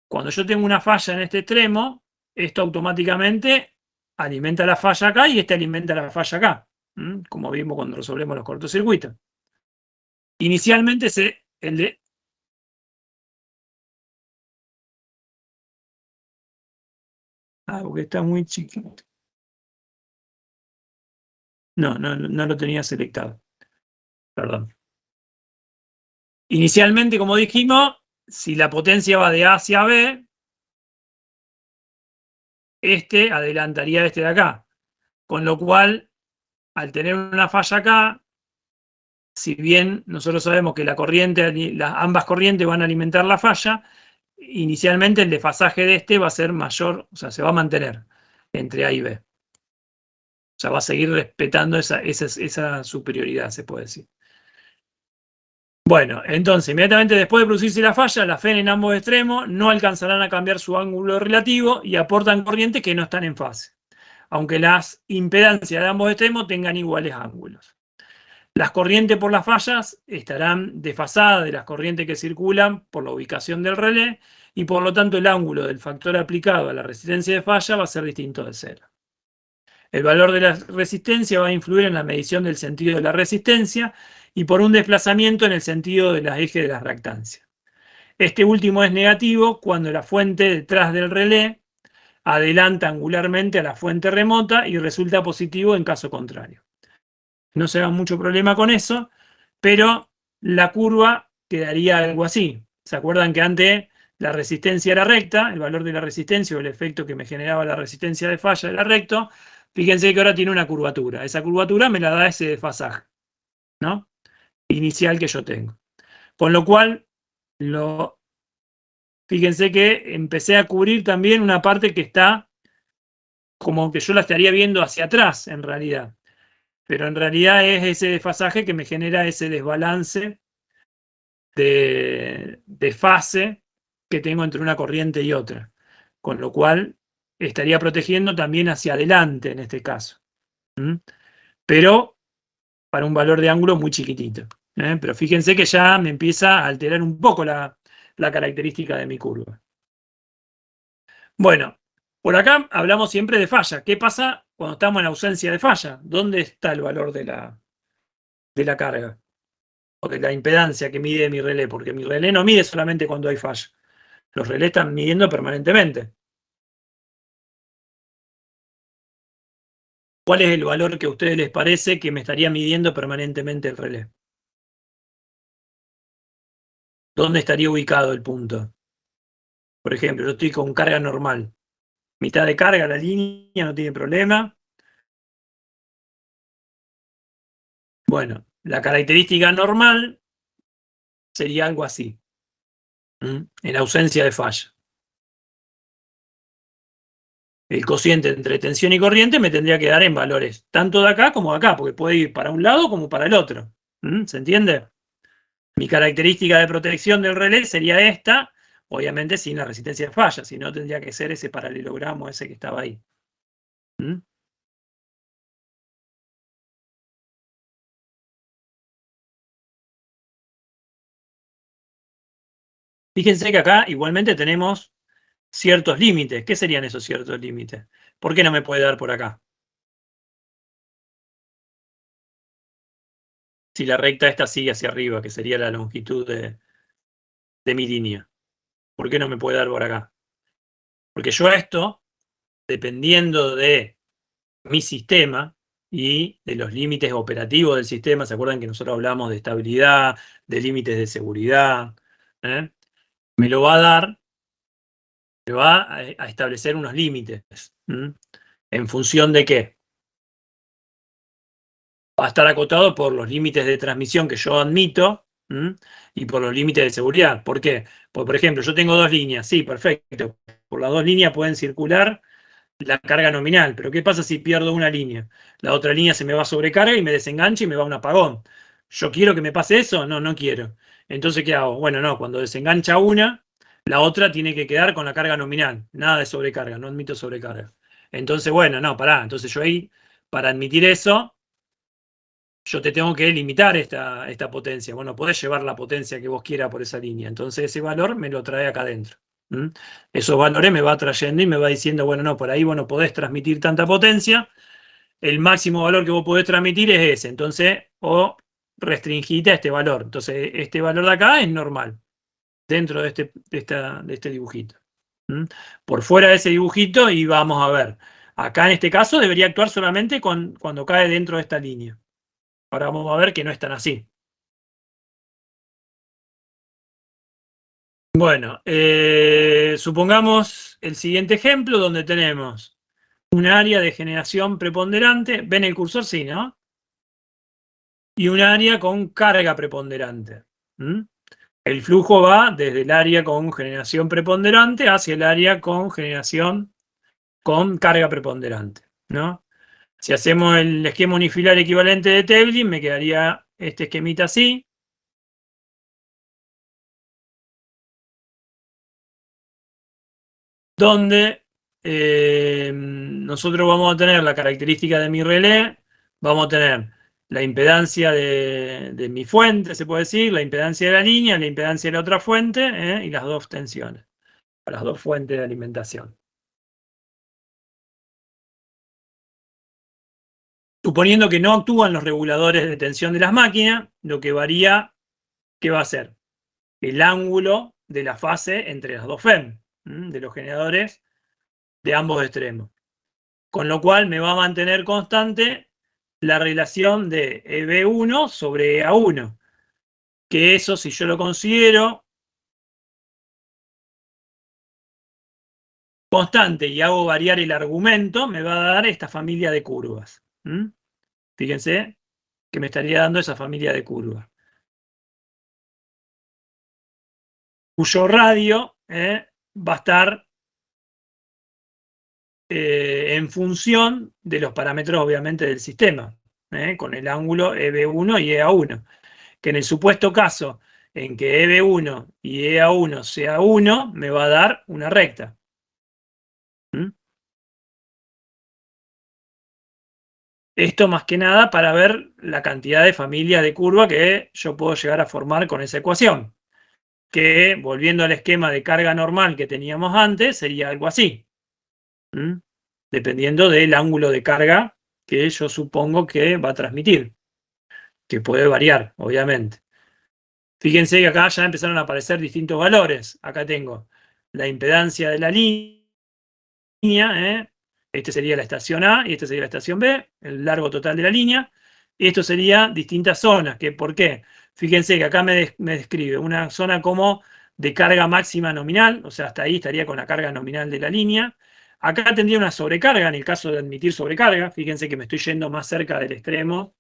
Cuando yo tengo una falla en este extremo, esto automáticamente alimenta la falla acá y este alimenta la falla acá, como vimos cuando resolvemos los cortocircuitos. Inicialmente el de... Ah, porque está muy chiquito. No lo tenía selectado. Perdón. Inicialmente, como dijimos, si la potencia va de A hacia B, este adelantaría a este de acá. Con lo cual, al tener una falla acá, si bien nosotros sabemos que la corriente, ambas corrientes van a alimentar la falla, inicialmente el desfasaje de este va a ser mayor, o sea, se va a mantener entre A y B. O sea, va a seguir respetando esa superioridad, se puede decir. Bueno, entonces, inmediatamente después de producirse la falla, las FEN en ambos extremos no alcanzarán a cambiar su ángulo relativo y aportan corrientes que no están en fase, aunque las impedancias de ambos extremos tengan iguales ángulos. Las corrientes por las fallas estarán desfasadas de las corrientes que circulan por la ubicación del relé y por lo tanto el ángulo del factor aplicado a la resistencia de falla va a ser distinto de cero. El valor de la resistencia va a influir en la medición del sentido de la resistencia y por un desplazamiento en el sentido de los ejes de la reactancia. Este último es negativo cuando la fuente detrás del relé adelanta angularmente a la fuente remota y resulta positivo en caso contrario. No se haga mucho problema con eso, pero la curva quedaría algo así. ¿Se acuerdan que antes la resistencia era recta? El valor de la resistencia o el efecto que me generaba la resistencia de falla era recto. Fíjense que ahora tiene una curvatura. Esa curvatura me la da ese desfasaje, ¿no? Inicial que yo tengo. Con lo cual, fíjense que empecé a cubrir también una parte que está como que yo la estaría viendo hacia atrás, en realidad. Pero en realidad es ese desfasaje que me genera ese desbalance de fase que tengo entre una corriente y otra. Con lo cual, estaría protegiendo también hacia adelante en este caso. Pero para un valor de ángulo muy chiquitito. Pero fíjense que ya me empieza a alterar un poco la característica de mi curva. Bueno, por acá hablamos siempre de falla. ¿Qué pasa cuando estamos en ausencia de falla? ¿Dónde está el valor de la carga? O de la impedancia que mide mi relé, porque mi relé no mide solamente cuando hay falla. Los relés están midiendo permanentemente. ¿Cuál es el valor que a ustedes les parece que me estaría midiendo permanentemente el relé? ¿Dónde estaría ubicado el punto? Por ejemplo, yo estoy con carga normal. Mitad de carga, la línea no tiene problema. Bueno, la característica normal sería algo así, en ausencia de falla. El cociente entre tensión y corriente me tendría que dar en valores tanto de acá como de acá, porque puede ir para un lado como para el otro. ¿Se entiende? Mi característica de protección del relé sería esta, obviamente sin la resistencia de falla, si no tendría que ser ese paralelogramo ese que estaba ahí. Fíjense que acá igualmente tenemos ciertos límites. ¿Qué serían esos ciertos límites? ¿Por qué no me puede dar por acá? Si la recta esta sigue hacia arriba, que sería la longitud de mi línea. ¿Por qué no me puede dar por acá? Porque yo esto, dependiendo de mi sistema y de los límites operativos del sistema, ¿se acuerdan que nosotros hablamos de estabilidad, de límites de seguridad? Me lo va a dar, me va a establecer unos límites. ¿En función de qué? Va a estar acotado por los límites de transmisión que yo admito y por los límites de seguridad. ¿Por qué? Pues, por ejemplo, yo tengo dos líneas, sí, perfecto. Por las dos líneas pueden circular la carga nominal, pero ¿qué pasa si pierdo una línea? La otra línea se me va a sobrecarga y me desengancha y me va a un apagón. ¿Yo quiero que me pase eso? No, no quiero. Entonces, ¿qué hago? Bueno, no, cuando desengancha una, la otra tiene que quedar con la carga nominal. Nada de sobrecarga, no admito sobrecarga. Entonces, bueno, no, pará. Entonces yo ahí, para admitir eso, yo te tengo que limitar esta potencia. Bueno, podés llevar la potencia que vos quieras por esa línea. Entonces ese valor me lo trae acá adentro. Esos valores me va trayendo y me va diciendo, bueno, no, por ahí vos no podés transmitir tanta potencia. El máximo valor que vos podés transmitir es ese. Entonces, o restringite a este valor. Entonces, este valor de acá es normal, dentro de este dibujito. Por fuera de ese dibujito, y vamos a ver. Acá en este caso debería actuar solamente cuando cae dentro de esta línea. Ahora vamos a ver que no es tan así. Bueno, supongamos el siguiente ejemplo donde tenemos un área de generación preponderante. ¿Ven el cursor? Sí, ¿no? Y un área con carga preponderante. El flujo va desde el área con generación preponderante hacia el área con generación con carga preponderante, ¿no? Si hacemos el esquema unifilar equivalente de Tevlin, me quedaría este esquemita así. Donde nosotros vamos a tener la característica de mi relé, vamos a tener la impedancia de mi fuente, se puede decir, la impedancia de la línea, la impedancia de la otra fuente, y las dos tensiones, las dos fuentes de alimentación. Suponiendo que no actúan los reguladores de tensión de las máquinas, lo que varía, ¿qué va a ser? El ángulo de la fase entre las dos FEM, de los generadores de ambos extremos. Con lo cual me va a mantener constante la relación de EB1 sobre EA1. Que eso, si yo lo considero constante y hago variar el argumento, me va a dar esta familia de curvas. Fíjense que me estaría dando esa familia de curvas. Cuyo radio va a estar en función de los parámetros, obviamente, del sistema, con el ángulo EB1 y EA1. Que en el supuesto caso en que EB1 y EA1 sea 1, me va a dar una recta. Esto más que nada para ver la cantidad de familias de curva que yo puedo llegar a formar con esa ecuación. Que, volviendo al esquema de carga normal que teníamos antes, sería algo así. Dependiendo del ángulo de carga que yo supongo que va a transmitir. Que puede variar, obviamente. Fíjense que acá ya empezaron a aparecer distintos valores. Acá tengo la impedancia de la línea, este sería la estación A y esta sería la estación B, el largo total de la línea. Y esto sería distintas zonas. ¿Por qué? Fíjense que acá me describe una zona como de carga máxima nominal, o sea, hasta ahí estaría con la carga nominal de la línea. Acá tendría una sobrecarga en el caso de admitir sobrecarga. Fíjense que me estoy yendo más cerca del extremo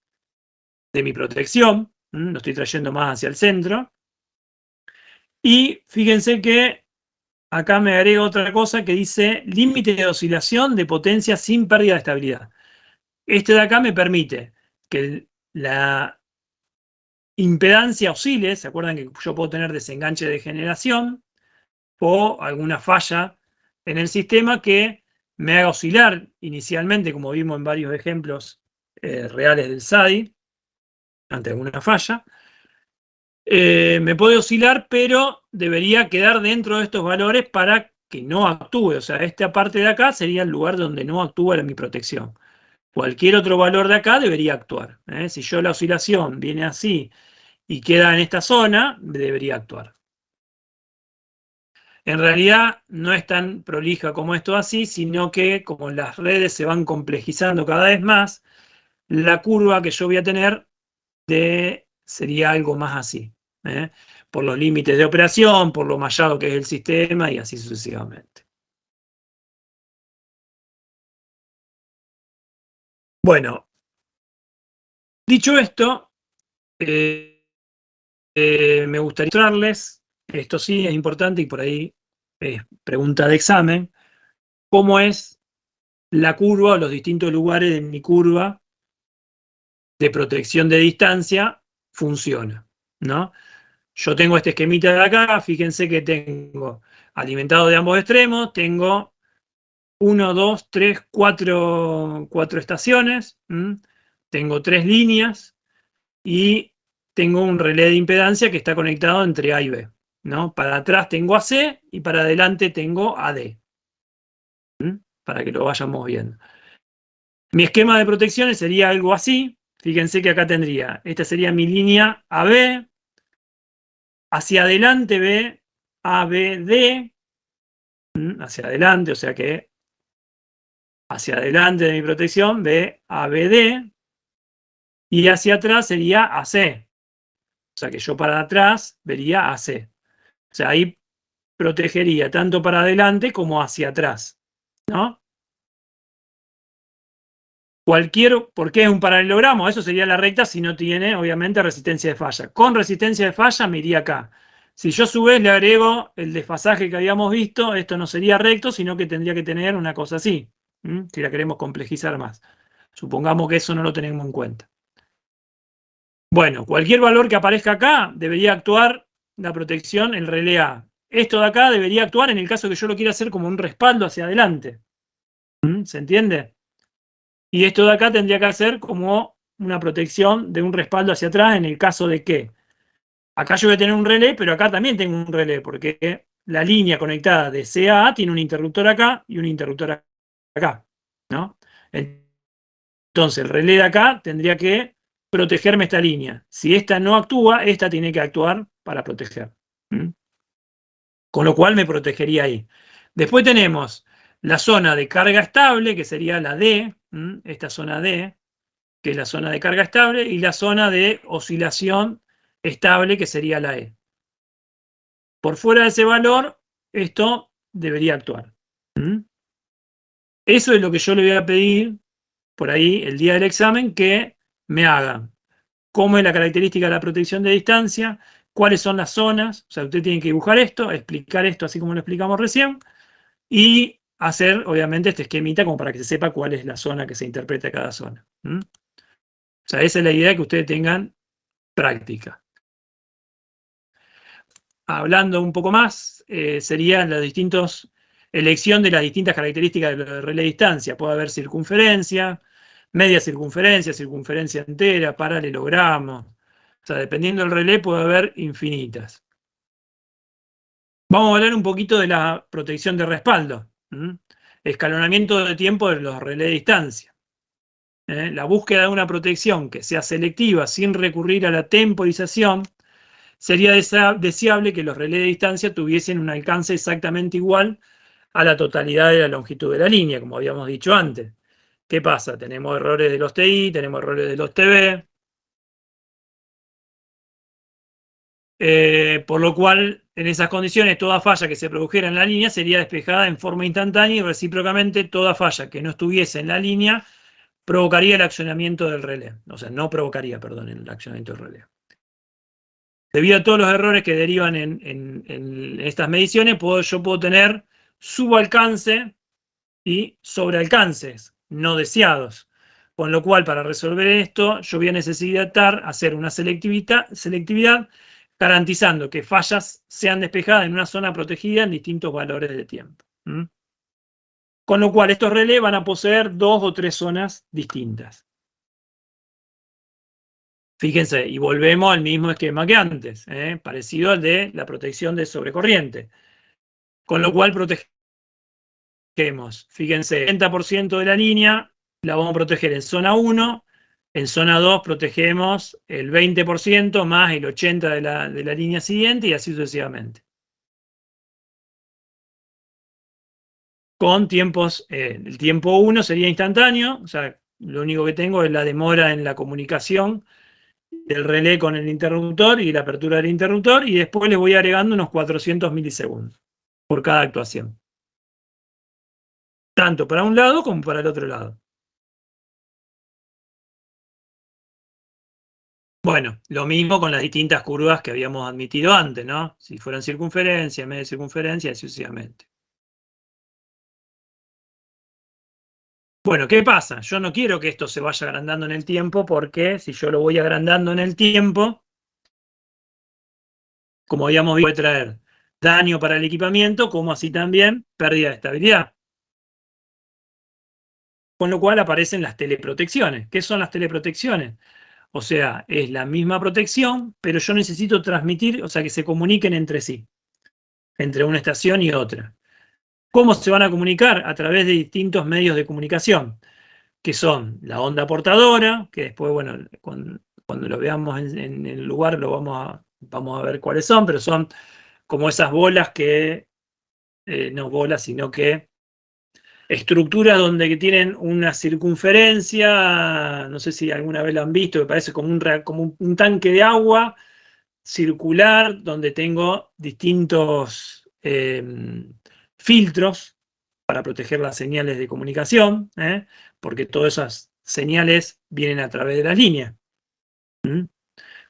de mi protección, lo estoy trayendo más hacia el centro. Y fíjense que acá me agrega otra cosa que dice límite de oscilación de potencia sin pérdida de estabilidad. Este de acá me permite que la impedancia oscile. ¿Se acuerdan que yo puedo tener desenganche de generación o alguna falla en el sistema que me haga oscilar inicialmente, como vimos en varios ejemplos reales del SADI, ante alguna falla? Me puede oscilar, pero debería quedar dentro de estos valores para que no actúe. O sea, esta parte de acá sería el lugar donde no actúa mi protección. Cualquier otro valor de acá debería actuar. Si yo la oscilación viene así y queda en esta zona, debería actuar. En realidad no es tan prolija como esto así, sino que como las redes se van complejizando cada vez más, la curva que yo voy a tener sería algo más así. Por los límites de operación, por lo mallado que es el sistema y así sucesivamente. Bueno, dicho esto, me gustaría mostrarles, esto sí es importante y por ahí es pregunta de examen, cómo es la curva o los distintos lugares de mi curva de protección de distancia funciona, ¿no? Yo tengo este esquemita de acá, fíjense que tengo alimentado de ambos extremos, tengo 1, 2, 3, 4 estaciones, tengo 3 líneas y tengo un relé de impedancia que está conectado entre A y B, ¿no? Para atrás tengo AC y para adelante tengo AD, para que lo vayamos viendo. Mi esquema de protecciones sería algo así. Fíjense que acá tendría, esta sería mi línea AB, hacia adelante B, ABD, hacia adelante, o sea que hacia adelante de mi protección B, ABD, y hacia atrás sería AC. O sea que yo para atrás vería AC. O sea, ahí protegería tanto para adelante como hacia atrás, ¿no? ¿Por qué es un paralelogramo? Eso sería la recta si no tiene, obviamente, resistencia de falla. Con resistencia de falla me iría acá. Si yo a su vez le agrego el desfasaje que habíamos visto, esto no sería recto, sino que tendría que tener una cosa así, si la queremos complejizar más. Supongamos que eso no lo tenemos en cuenta. Bueno, cualquier valor que aparezca acá debería actuar la protección, el relé A. Esto de acá debería actuar en el caso que yo lo quiera hacer como un respaldo hacia adelante. ¿Se entiende? Y esto de acá tendría que hacer como una protección de un respaldo hacia atrás en el caso de que acá yo voy a tener un relé, pero acá también tengo un relé, porque la línea conectada de C a A tiene un interruptor acá y un interruptor acá, ¿no? Entonces el relé de acá tendría que protegerme esta línea. Si esta no actúa, esta tiene que actuar para proteger. Con lo cual me protegería ahí. Después tenemos la zona de carga estable, que sería la D, esta zona D, que es la zona de carga estable, y la zona de oscilación estable, que sería la E. Por fuera de ese valor, esto debería actuar. Eso es lo que yo le voy a pedir por ahí el día del examen, que me hagan. ¿Cómo es la característica de la protección de distancia? ¿Cuáles son las zonas? O sea, usted tiene que dibujar esto, explicar esto así como lo explicamos recién, y hacer, obviamente, este esquemita como para que se sepa cuál es la zona que se interpreta de cada zona. O sea, esa es la idea, que ustedes tengan práctica. Hablando un poco más, serían las distintas elección de las distintas características del relé de distancia. Puede haber circunferencia, media circunferencia, circunferencia entera, paralelogramo. O sea, dependiendo del relé puede haber infinitas. Vamos a hablar un poquito de la protección de respaldo. Escalonamiento de tiempo de los relés de distancia. La búsqueda de una protección que sea selectiva sin recurrir a la temporización. Sería deseable que los relés de distancia tuviesen un alcance exactamente igual a la totalidad de la longitud de la línea, como habíamos dicho antes. ¿Qué pasa? Tenemos errores de los TI, tenemos errores de los TB, por lo cual, en esas condiciones, toda falla que se produjera en la línea sería despejada en forma instantánea, y recíprocamente toda falla que no estuviese en la línea provocaría el accionamiento del relé. O sea, no provocaría, perdón, el accionamiento del relé. Debido a todos los errores que derivan en estas mediciones, yo puedo tener subalcance y sobrealcances no deseados. Con lo cual, para resolver esto, yo voy a necesitar hacer una selectividad garantizando que fallas sean despejadas en una zona protegida en distintos valores de tiempo. Con lo cual, estos relés van a poseer 2 o 3 zonas distintas. Fíjense, y volvemos al mismo esquema que antes, parecido al de la protección de sobrecorriente. Con lo cual protegemos, fíjense, el 30% de la línea la vamos a proteger en zona 1, en zona 2 protegemos el 20% más el 80% de la línea siguiente, y así sucesivamente. Con tiempos, el tiempo 1 sería instantáneo, o sea, lo único que tengo es la demora en la comunicación del relé con el interruptor y la apertura del interruptor, y después le voy agregando unos 400 milisegundos por cada actuación. Tanto para un lado como para el otro lado. Bueno, lo mismo con las distintas curvas que habíamos admitido antes, ¿no? Si fueran circunferencia, media circunferencia, y sucesivamente. Bueno, ¿qué pasa? Yo no quiero que esto se vaya agrandando en el tiempo, porque si yo lo voy agrandando en el tiempo, como habíamos visto, puede traer daño para el equipamiento, como así también pérdida de estabilidad. Con lo cual aparecen las teleprotecciones. ¿Qué son las teleprotecciones? O sea, es la misma protección, pero yo necesito transmitir, o sea, que se comuniquen entre sí, entre una estación y otra. ¿Cómo se van a comunicar? A través de distintos medios de comunicación, que son la onda portadora, que después, bueno, cuando lo veamos en el lugar vamos a ver cuáles son, pero son como esas bolas que, no bolas, sino que estructuras donde tienen una circunferencia, no sé si alguna vez lo han visto, que parece como un tanque de agua circular, donde tengo distintos filtros para proteger las señales de comunicación, porque todas esas señales vienen a través de las líneas.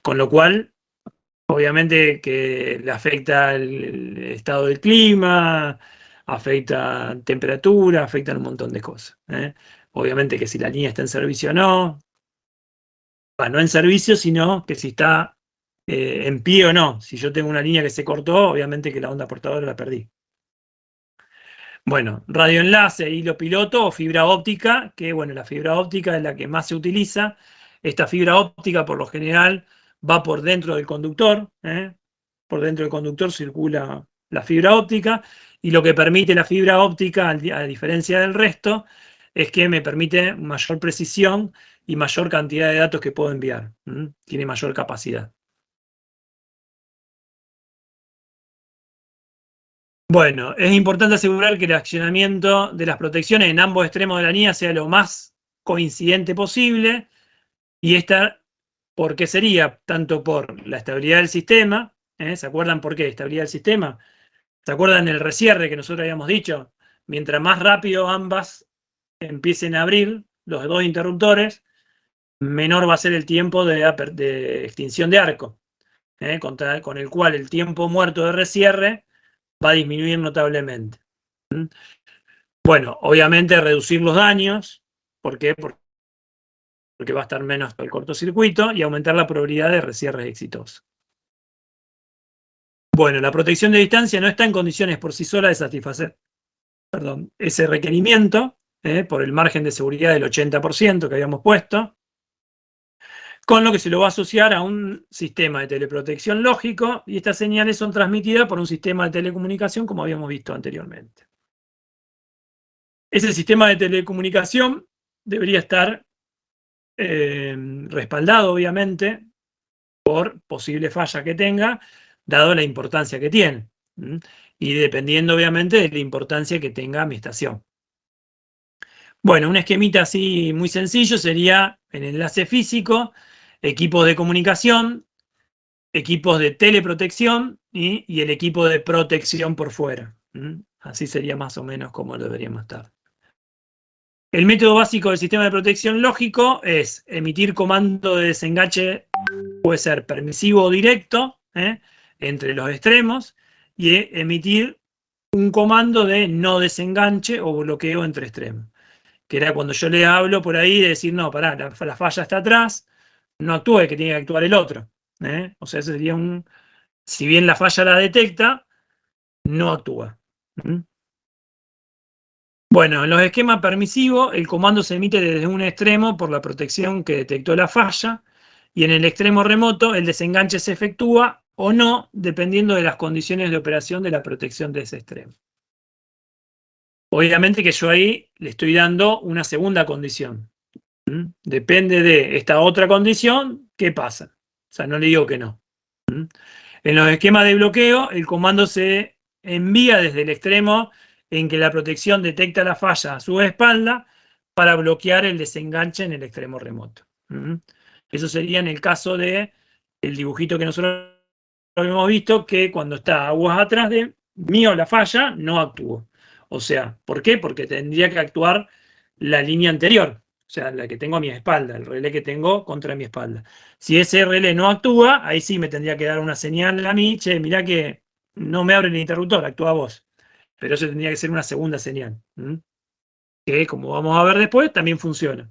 Con lo cual, Obviamente que le afecta el estado del clima, afecta temperatura, afecta un montón de cosas. Obviamente que si la línea está en servicio o no, no en servicio, sino que si está en pie o no. Si yo tengo una línea que se cortó, obviamente que la onda portadora la perdí. Bueno, radioenlace, hilo piloto o fibra óptica, que bueno, la fibra óptica es la que más se utiliza. Esta fibra óptica por lo general va por dentro del conductor, por dentro del conductor circula la fibra óptica, y lo que permite la fibra óptica, a diferencia del resto, es que me permite mayor precisión y mayor cantidad de datos que puedo enviar. Tiene mayor capacidad. Bueno, es importante asegurar que el accionamiento de las protecciones en ambos extremos de la línea sea lo más coincidente posible, y esta, ¿por qué sería? Tanto por la estabilidad del sistema, ¿se acuerdan por qué? Estabilidad del sistema. ¿Se acuerdan del recierre que nosotros habíamos dicho? Mientras más rápido ambas empiecen a abrir los dos interruptores, menor va a ser el tiempo de extinción de arco, con el cual el tiempo muerto de recierre va a disminuir notablemente. Bueno, obviamente reducir los daños. ¿Por qué? Porque va a estar menos el cortocircuito, y aumentar la probabilidad de recierres exitosos. Bueno, la protección de distancia no está en condiciones por sí sola de satisfacer ese requerimiento, por el margen de seguridad del 80% que habíamos puesto, con lo que se lo va a asociar a un sistema de teleprotección lógico, y estas señales son transmitidas por un sistema de telecomunicación, como habíamos visto anteriormente. Ese sistema de telecomunicación debería estar respaldado, obviamente, por posible falla que tenga, dado la importancia que tiene, y dependiendo, obviamente, de la importancia que tenga mi estación. Bueno, un esquemita así muy sencillo sería el enlace físico, equipos de comunicación, equipos de teleprotección y el equipo de protección por fuera. Así sería más o menos como lo deberíamos estar. El método básico del sistema de protección lógico es emitir comando de desenganche, puede ser permisivo o directo, entre los extremos, y emitir un comando de no desenganche o bloqueo entre extremos, que era cuando yo le hablo por ahí de decir, no, pará, la falla está atrás, no actúe, que tiene que actuar el otro. O sea, ese sería si bien la falla la detecta, no actúa. Bueno, en los esquemas permisivos, el comando se emite desde un extremo por la protección que detectó la falla, y en el extremo remoto el desenganche se efectúa o no, dependiendo de las condiciones de operación de la protección de ese extremo. Obviamente que yo ahí le estoy dando una segunda condición. Depende de esta otra condición, ¿qué pasa? O sea, no le digo que no. En los esquemas de bloqueo, el comando se envía desde el extremo en que la protección detecta la falla a su espalda para bloquear el desenganche en el extremo remoto. Eso sería en el caso del dibujito que nosotros habíamos visto, que cuando está aguas atrás de mío la falla, no actúa. O sea, ¿por qué? Porque tendría que actuar la línea anterior, o sea, la que tengo a mi espalda, el relé que tengo contra mi espalda. Si ese relé no actúa, ahí sí me tendría que dar una señal a mí, che, mirá que no me abre el interruptor, actúa vos. Pero eso tendría que ser una segunda señal, que, como vamos a ver después, también funciona.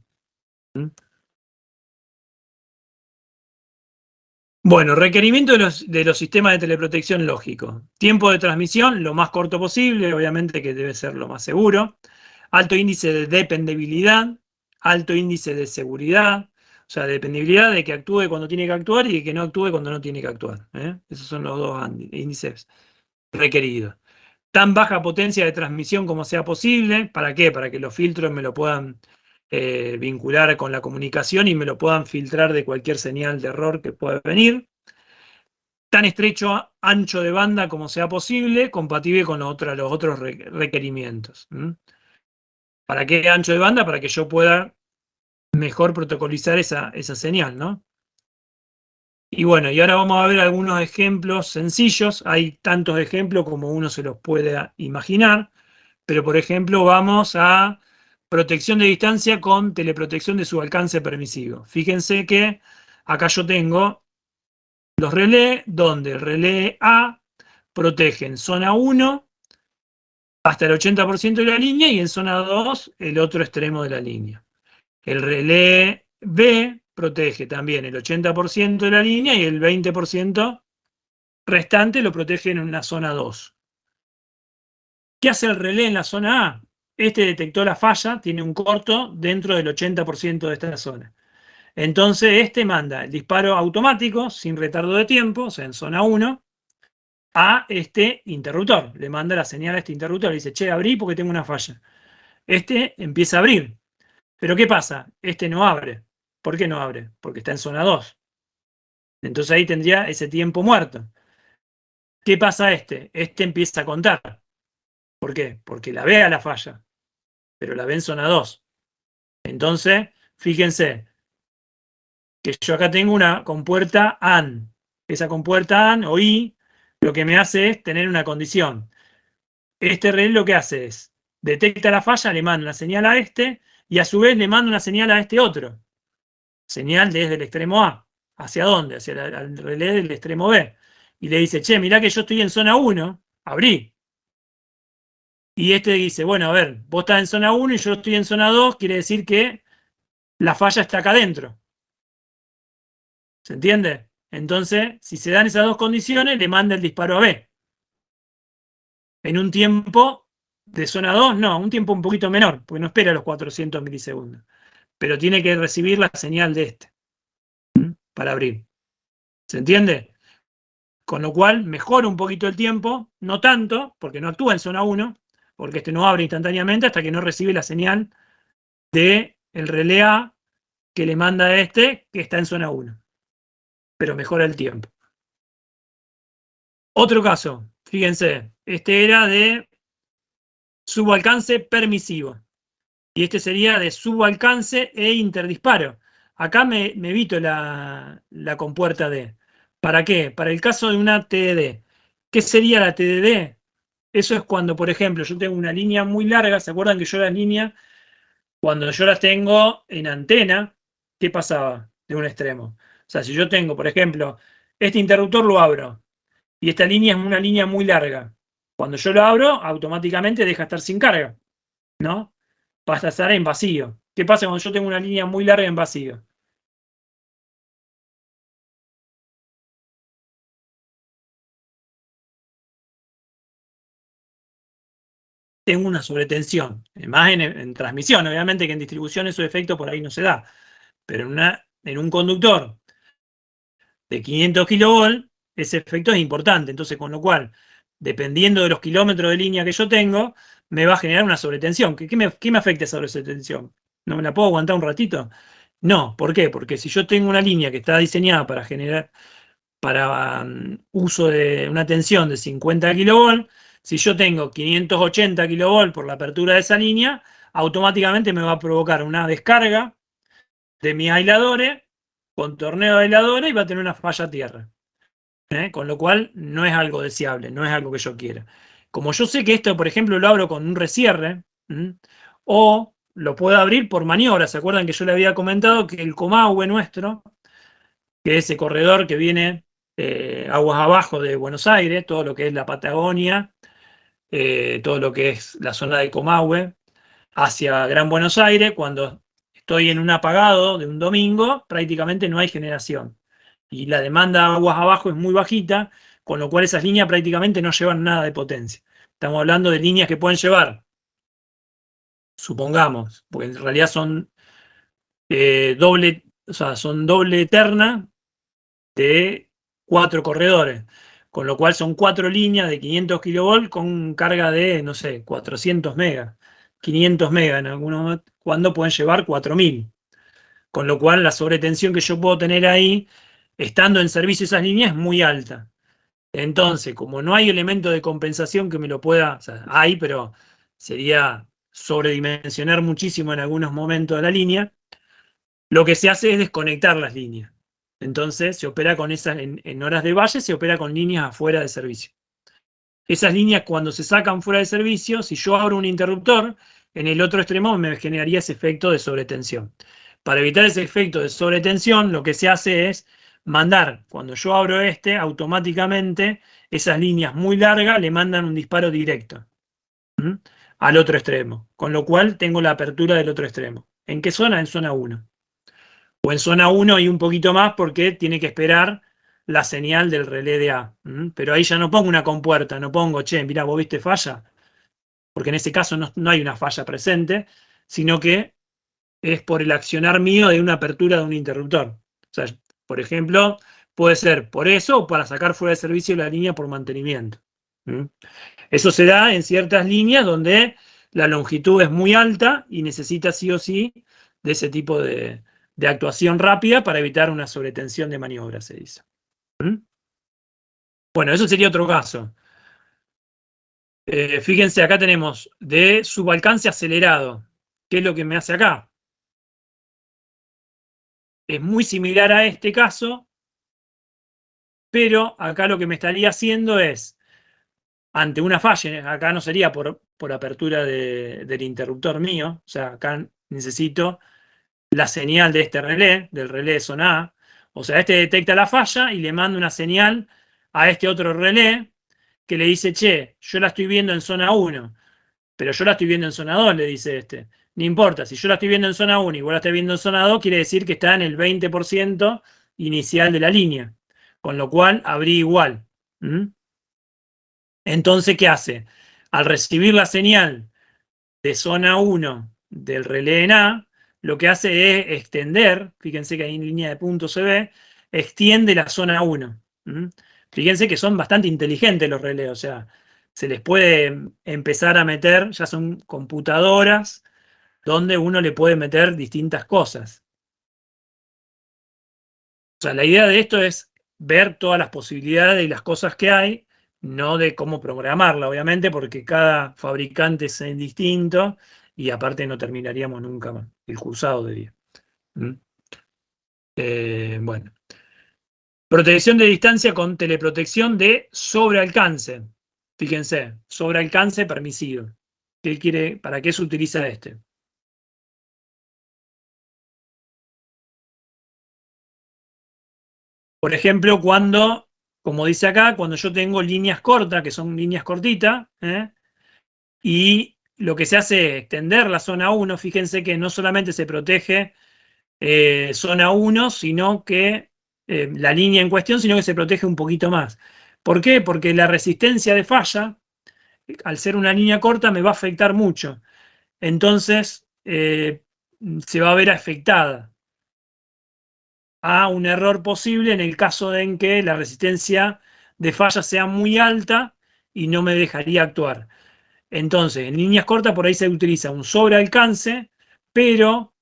Bueno, requerimiento de los sistemas de teleprotección lógico. Tiempo de transmisión, lo más corto posible, obviamente que debe ser lo más seguro. Alto índice de dependibilidad, alto índice de seguridad, o sea, dependibilidad de que actúe cuando tiene que actuar y de que no actúe cuando no tiene que actuar. Esos son los dos índices requeridos. Tan baja potencia de transmisión como sea posible. ¿Para qué? Para que los filtros me lo puedan vincular con la comunicación y me lo puedan filtrar de cualquier señal de error que pueda venir. Tan estrecho ancho de banda como sea posible, compatible con los otros requerimientos. ¿Para qué ancho de banda? Para que yo pueda mejor protocolizar esa señal, ¿no? Y bueno, y ahora vamos a ver algunos ejemplos sencillos. Hay tantos ejemplos como uno se los pueda imaginar, pero por ejemplo vamos a protección de distancia con teleprotección de subalcance permisivo. Fíjense que acá yo tengo los relés, donde el relé A protege en zona 1 hasta el 80% de la línea y en zona 2 el otro extremo de la línea. El relé B protege también el 80% de la línea y el 20% restante lo protege en una zona 2. ¿Qué hace el relé en la zona A? Este detectó la falla, tiene un corto dentro del 80% de esta zona. Entonces este manda el disparo automático, sin retardo de tiempo, o sea, en zona 1, a este interruptor. Le manda la señal a este interruptor, le dice, che, abrí porque tengo una falla. Este empieza a abrir. Pero ¿qué pasa? Este no abre. ¿Por qué no abre? Porque está en zona 2. Entonces ahí tendría ese tiempo muerto. ¿Qué pasa este? Este empieza a contar. ¿Por qué? Porque la ve a la falla, pero la ve en zona 2. Entonces, fíjense que yo acá tengo una compuerta AND. Esa compuerta AND o I lo que me hace es tener una condición. Este relé lo que hace es, detecta la falla, le manda una señal a este y a su vez le manda una señal a este otro. Señal desde el extremo A. ¿Hacia dónde? Hacia el relé del extremo B. Y le dice, che, mirá que yo estoy en zona 1, abrí. Y este dice, bueno, a ver, vos estás en zona 1 y yo estoy en zona 2, quiere decir que la falla está acá adentro. ¿Se entiende? Entonces, si se dan esas dos condiciones, le manda el disparo a B. En un tiempo de zona 2, no, un tiempo un poquito menor, porque no espera los 400 milisegundos. Pero tiene que recibir la señal de este para abrir. ¿Se entiende? Con lo cual mejora un poquito el tiempo, no tanto, porque no actúa en zona 1, porque este no abre instantáneamente hasta que no recibe la señal del relé A que le manda a este que está en zona 1. Pero mejora el tiempo. Otro caso, fíjense, este era de subalcance permisivo. Y este sería de subalcance e interdisparo. Acá me evito la compuerta D. ¿Para qué? Para el caso de una TDD. ¿Qué sería la TDD? Eso es cuando, por ejemplo, yo tengo una línea muy larga. ¿Se acuerdan que yo las líneas, cuando yo las tengo en antena, qué pasaba de un extremo? O sea, si yo tengo, por ejemplo, este interruptor lo abro y esta línea es una línea muy larga. Cuando yo lo abro, automáticamente deja de estar sin carga, ¿no? Pasa a estar en vacío. ¿Qué pasa cuando yo tengo una línea muy larga en vacío? Tengo una sobretensión, más en transmisión, obviamente que en distribución ese efecto por ahí no se da, pero en un conductor de 500 kilovolts, ese efecto es importante, entonces con lo cual, dependiendo de los kilómetros de línea que yo tengo, me va a generar una sobretensión. ¿Qué me afecta esa sobretensión? ¿No me la puedo aguantar un ratito? No, ¿por qué? Porque si yo tengo una línea que está diseñada para generar, para uso de una tensión de 50 kilovolts, si yo tengo 580 kilovolts por la apertura de esa línea, automáticamente me va a provocar una descarga de mis aisladores, con torneo de aisladores y va a tener una falla a tierra. Con lo cual no es algo deseable, no es algo que yo quiera. Como yo sé que esto, por ejemplo, lo abro con un resierre, o lo puedo abrir por maniobra. ¿Se acuerdan que yo le había comentado que el Comahue nuestro, que es ese corredor que viene aguas abajo de Buenos Aires, todo lo que es la Patagonia, todo lo que es la zona de Comahue, hacia Gran Buenos Aires, cuando estoy en un apagado de un domingo, prácticamente no hay generación. Y la demanda de aguas abajo es muy bajita, con lo cual esas líneas prácticamente no llevan nada de potencia. Estamos hablando de líneas que pueden llevar, supongamos, porque en realidad son doble, o sea, son doble eterna de 4 corredores, con lo cual son 4 líneas de 500 kilovolts con carga de, no sé, 400 megas, 500 megas en algunos, cuando pueden llevar 4000. Con lo cual la sobretensión que yo puedo tener ahí, estando en servicio esas líneas, es muy alta. Entonces, como no hay elemento de compensación que me lo pueda, o sea, hay, pero sería sobredimensionar muchísimo en algunos momentos de la línea, lo que se hace es desconectar las líneas. Entonces se opera con esas, en horas de valle se opera con líneas afuera de servicio. Esas líneas cuando se sacan fuera de servicio, si yo abro un interruptor, en el otro extremo me generaría ese efecto de sobretensión. Para evitar ese efecto de sobretensión, lo que se hace es mandar, cuando yo abro automáticamente esas líneas muy largas le mandan un disparo directo al otro extremo, con lo cual tengo la apertura del otro extremo. ¿En qué zona? En zona 1. O en zona 1 y un poquito más porque tiene que esperar la señal del relé de A. Pero ahí ya no pongo una compuerta, no pongo, che, mirá, vos viste falla, porque en ese caso no hay una falla presente, sino que es por el accionar mío de una apertura de un interruptor. O sea, por ejemplo, puede ser por eso o para sacar fuera de servicio la línea por mantenimiento. Eso se da en ciertas líneas donde la longitud es muy alta y necesita sí o sí de ese tipo de actuación rápida para evitar una sobretensión de maniobra, se dice. Bueno, eso sería otro caso. Fíjense, acá tenemos de subalcance acelerado. ¿Qué es lo que me hace acá? Es muy similar a este caso, pero acá lo que me estaría haciendo es, ante una falla, acá no sería por apertura del interruptor mío, o sea, acá necesito la señal de este relé, del relé de zona A, o sea, este detecta la falla y le manda una señal a este otro relé que le dice, che, yo la estoy viendo en zona 1, pero yo la estoy viendo en zona 2, le dice este. No importa, si yo la estoy viendo en zona 1 y vos la estás viendo en zona 2, quiere decir que está en el 20% inicial de la línea, con lo cual abrí igual. Entonces, ¿qué hace? Al recibir la señal de zona 1 del relé en A, lo que hace es extender, fíjense que ahí en línea de punto se ve, extiende la zona 1. Fíjense que son bastante inteligentes los relés, o sea, se les puede empezar a meter, ya son computadoras, donde uno le puede meter distintas cosas. O sea, la idea de esto es ver todas las posibilidades y las cosas que hay, no de cómo programarla, obviamente, porque cada fabricante es distinto y aparte no terminaríamos nunca más el cursado de día. Bueno. Protección de distancia con teleprotección de sobrealcance. Fíjense, sobrealcance permisivo. ¿Para qué se utiliza este? Por ejemplo, cuando, como dice acá, cuando yo tengo líneas cortas, que son líneas cortitas, y lo que se hace es extender la zona 1, fíjense que no solamente se protege zona 1, sino que la línea en cuestión, sino que se protege un poquito más. ¿Por qué? Porque la resistencia de falla, al ser una línea corta, me va a afectar mucho. Entonces, se va a ver afectada a un error posible en el caso de en que la resistencia de falla sea muy alta y no me dejaría actuar. Entonces, en líneas cortas por ahí se utiliza un sobrealcance, pero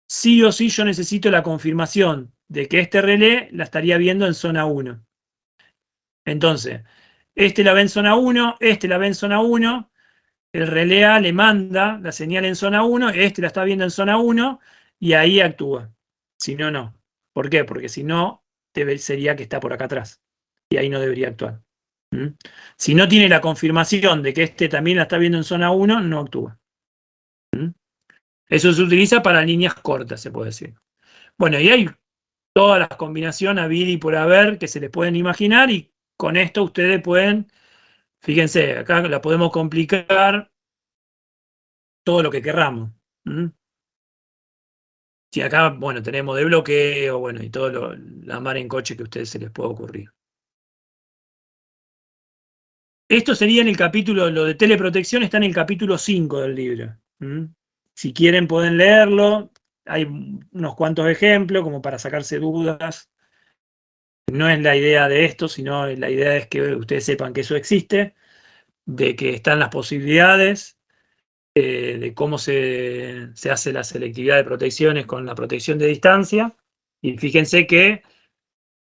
sí o sí yo necesito la confirmación de que este relé la estaría viendo en zona 1. Entonces, este la ve en zona 1, este la ve en zona 1, el relé A le manda la señal en zona 1, este la está viendo en zona 1 y ahí actúa. Si no, no. ¿Por qué? Porque si no, sería que está por acá atrás y ahí no debería actuar. Si no tiene la confirmación de que este también la está viendo en zona 1, no actúa. Eso se utiliza para líneas cortas, se puede decir. Bueno, y hay todas las combinaciones habidas y por haber que se les pueden imaginar y con esto ustedes pueden, fíjense, acá la podemos complicar todo lo que querramos. Si acá, bueno, tenemos de bloqueo, bueno, y todo la mar en coche que a ustedes se les pueda ocurrir. Esto sería en el capítulo, lo de teleprotección está en el capítulo 5 del libro. Si quieren pueden leerlo, hay unos cuantos ejemplos como para sacarse dudas. No es la idea de esto, sino la idea es que ustedes sepan que eso existe, de que están las posibilidades, de cómo se hace la selectividad de protecciones con la protección de distancia. Y fíjense que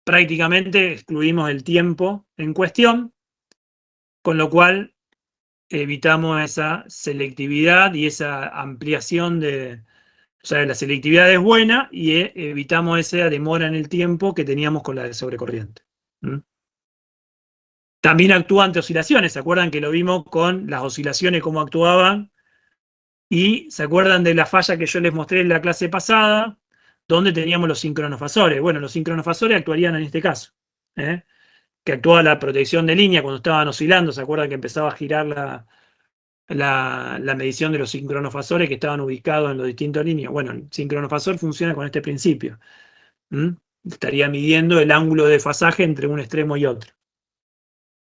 prácticamente excluimos el tiempo en cuestión, con lo cual evitamos esa selectividad y esa ampliación de... O sea, la selectividad es buena y evitamos esa demora en el tiempo que teníamos con la de sobrecorriente. También actúa ante oscilaciones. ¿Se acuerdan que lo vimos con las oscilaciones, cómo actuaban? Y ¿se acuerdan de la falla que yo les mostré en la clase pasada? ¿dónde teníamos los sincronofasores? Bueno, los sincronofasores actuarían en este caso, que actúa la protección de línea cuando estaban oscilando. ¿Se acuerdan que empezaba a girar la medición de los sincronofasores que estaban ubicados en los distintos líneas? Bueno, el sincronofasor funciona con este principio. Estaría midiendo el ángulo de desfasaje entre un extremo y otro,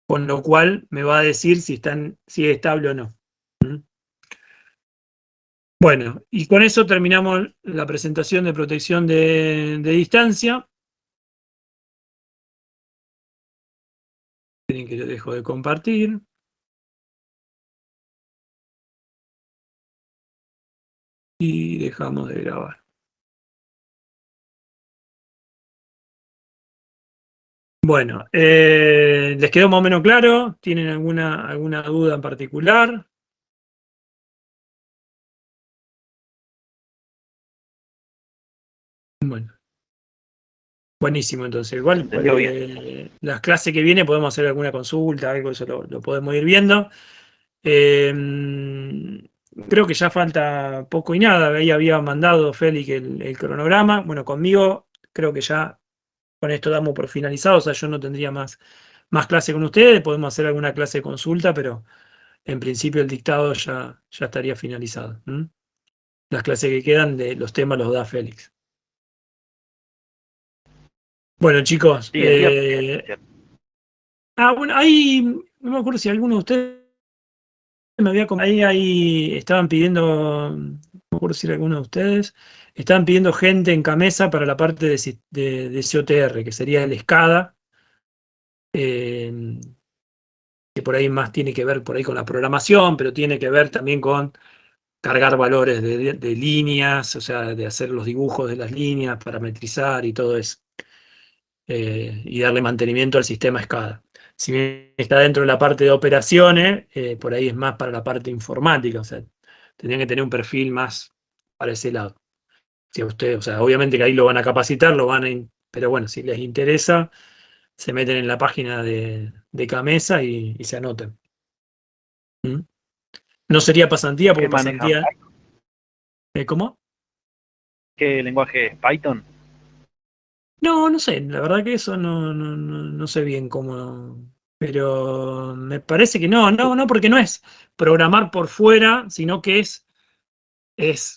con lo cual me va a decir si es estable o no. Bueno, y con eso terminamos la presentación de protección de distancia. Tienen que lo dejo de compartir. Y dejamos de grabar. Bueno, ¿les quedó más o menos claro? ¿Tienen alguna duda en particular? Bueno, buenísimo entonces. Igual las clases que viene podemos hacer alguna consulta, algo, eso lo podemos ir viendo. Creo que ya falta poco y nada. Ahí había mandado Félix el cronograma. Bueno, conmigo creo que ya con esto damos por finalizado. O sea, yo no tendría más clase con ustedes. Podemos hacer alguna clase de consulta, pero en principio el dictado ya estaría finalizado. Las clases que quedan de los temas los da Félix. Bueno, chicos. Sí, Bueno, ahí no me acuerdo si alguno de ustedes me había ahí estaban pidiendo, no me acuerdo si era alguno de ustedes, estaban pidiendo gente en Camesa para la parte de COTR, que sería el SCADA, que por ahí más tiene que ver por ahí con la programación, pero tiene que ver también con cargar valores de líneas, o sea, de hacer los dibujos de las líneas, parametrizar y todo eso, y darle mantenimiento al sistema SCADA. Si bien está dentro de la parte de operaciones, por ahí es más para la parte informática, o sea, tendrían que tener un perfil más para ese lado. Si a ustedes, o sea, obviamente que ahí lo van a capacitar, pero bueno, si les interesa, se meten en la página de Camesa y se anotan. No sería pasantía, porque ¿qué manejan? pasantía. ¿Cómo? ¿Qué lenguaje es? ¿Python? No sé, la verdad que eso no sé bien cómo, pero me parece que no, porque no es programar por fuera, sino que es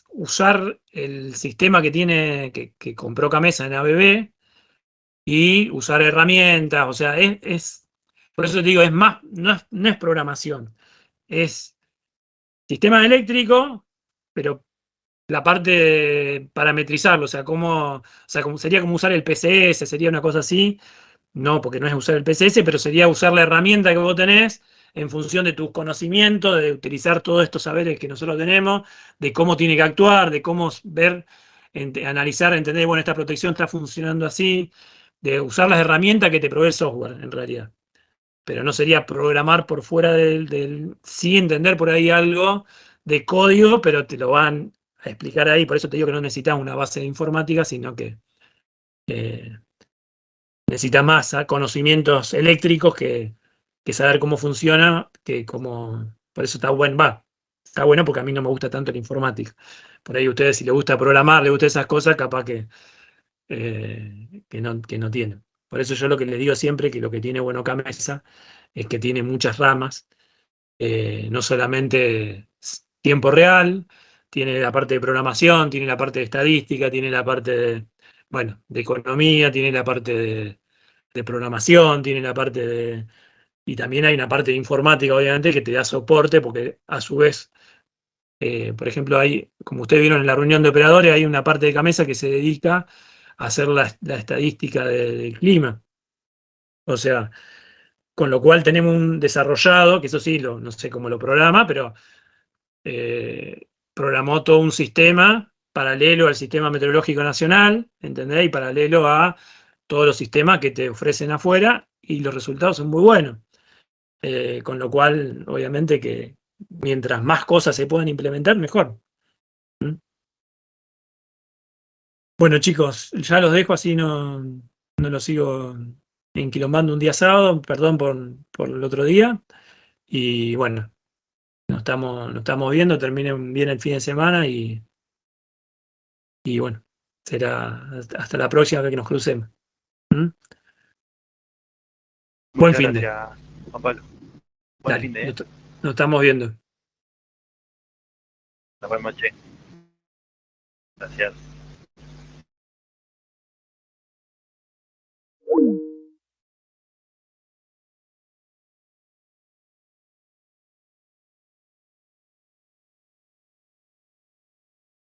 usar el sistema que compró Camesa en ABB y usar herramientas, o sea, por eso te digo, es más, no es programación, es sistema eléctrico, pero la parte de parametrizarlo, o sea, como sería como usar el PCS, sería una cosa así. No, porque no es usar el PCS, pero sería usar la herramienta que vos tenés en función de tus conocimientos, de utilizar todos estos saberes que nosotros tenemos, de cómo tiene que actuar, de cómo ver, analizar, entender, bueno, esta protección está funcionando así, de usar las herramientas que te provee el software, en realidad. Pero no sería programar por fuera sí entender por ahí algo de código, pero te lo van a explicar ahí. Por eso te digo que no necesitas una base de informática, sino que eh, necesita más conocimientos eléctricos que saber cómo funciona, por eso está está bueno porque a mí no me gusta tanto la informática. Por ahí ustedes, si les gusta programar, les gusta esas cosas, capaz que no tienen. Por eso yo lo que les digo siempre, que lo que tiene bueno Camesa es que tiene muchas ramas, no solamente tiempo real, tiene la parte de programación, tiene la parte de estadística, tiene la parte de economía, tiene la parte de programación, tiene la parte y también hay una parte de informática, obviamente, que te da soporte, porque a su vez, por ejemplo, como ustedes vieron en la reunión de operadores, hay una parte de Camesa que se dedica a hacer la estadística del clima. O sea, con lo cual tenemos un desarrollado, que eso sí, no sé cómo lo programa, pero programó todo un sistema paralelo al sistema meteorológico nacional, ¿entendés? Y paralelo a todos los sistemas que te ofrecen afuera, y los resultados son muy buenos. Con lo cual, obviamente que mientras más cosas se puedan implementar, mejor. Bueno, chicos, ya los dejo, así no los sigo enquilombando un día sábado, perdón por el otro día. Y bueno, nos estamos viendo, terminen bien el fin de semana y bueno. Será hasta la próxima vez que nos crucemos. ¿Mm? Buen Muchas fin de. gracias, Juan Pablo. Buen Dale, fin de, nos estamos viendo. nos vemos, che. Gracias.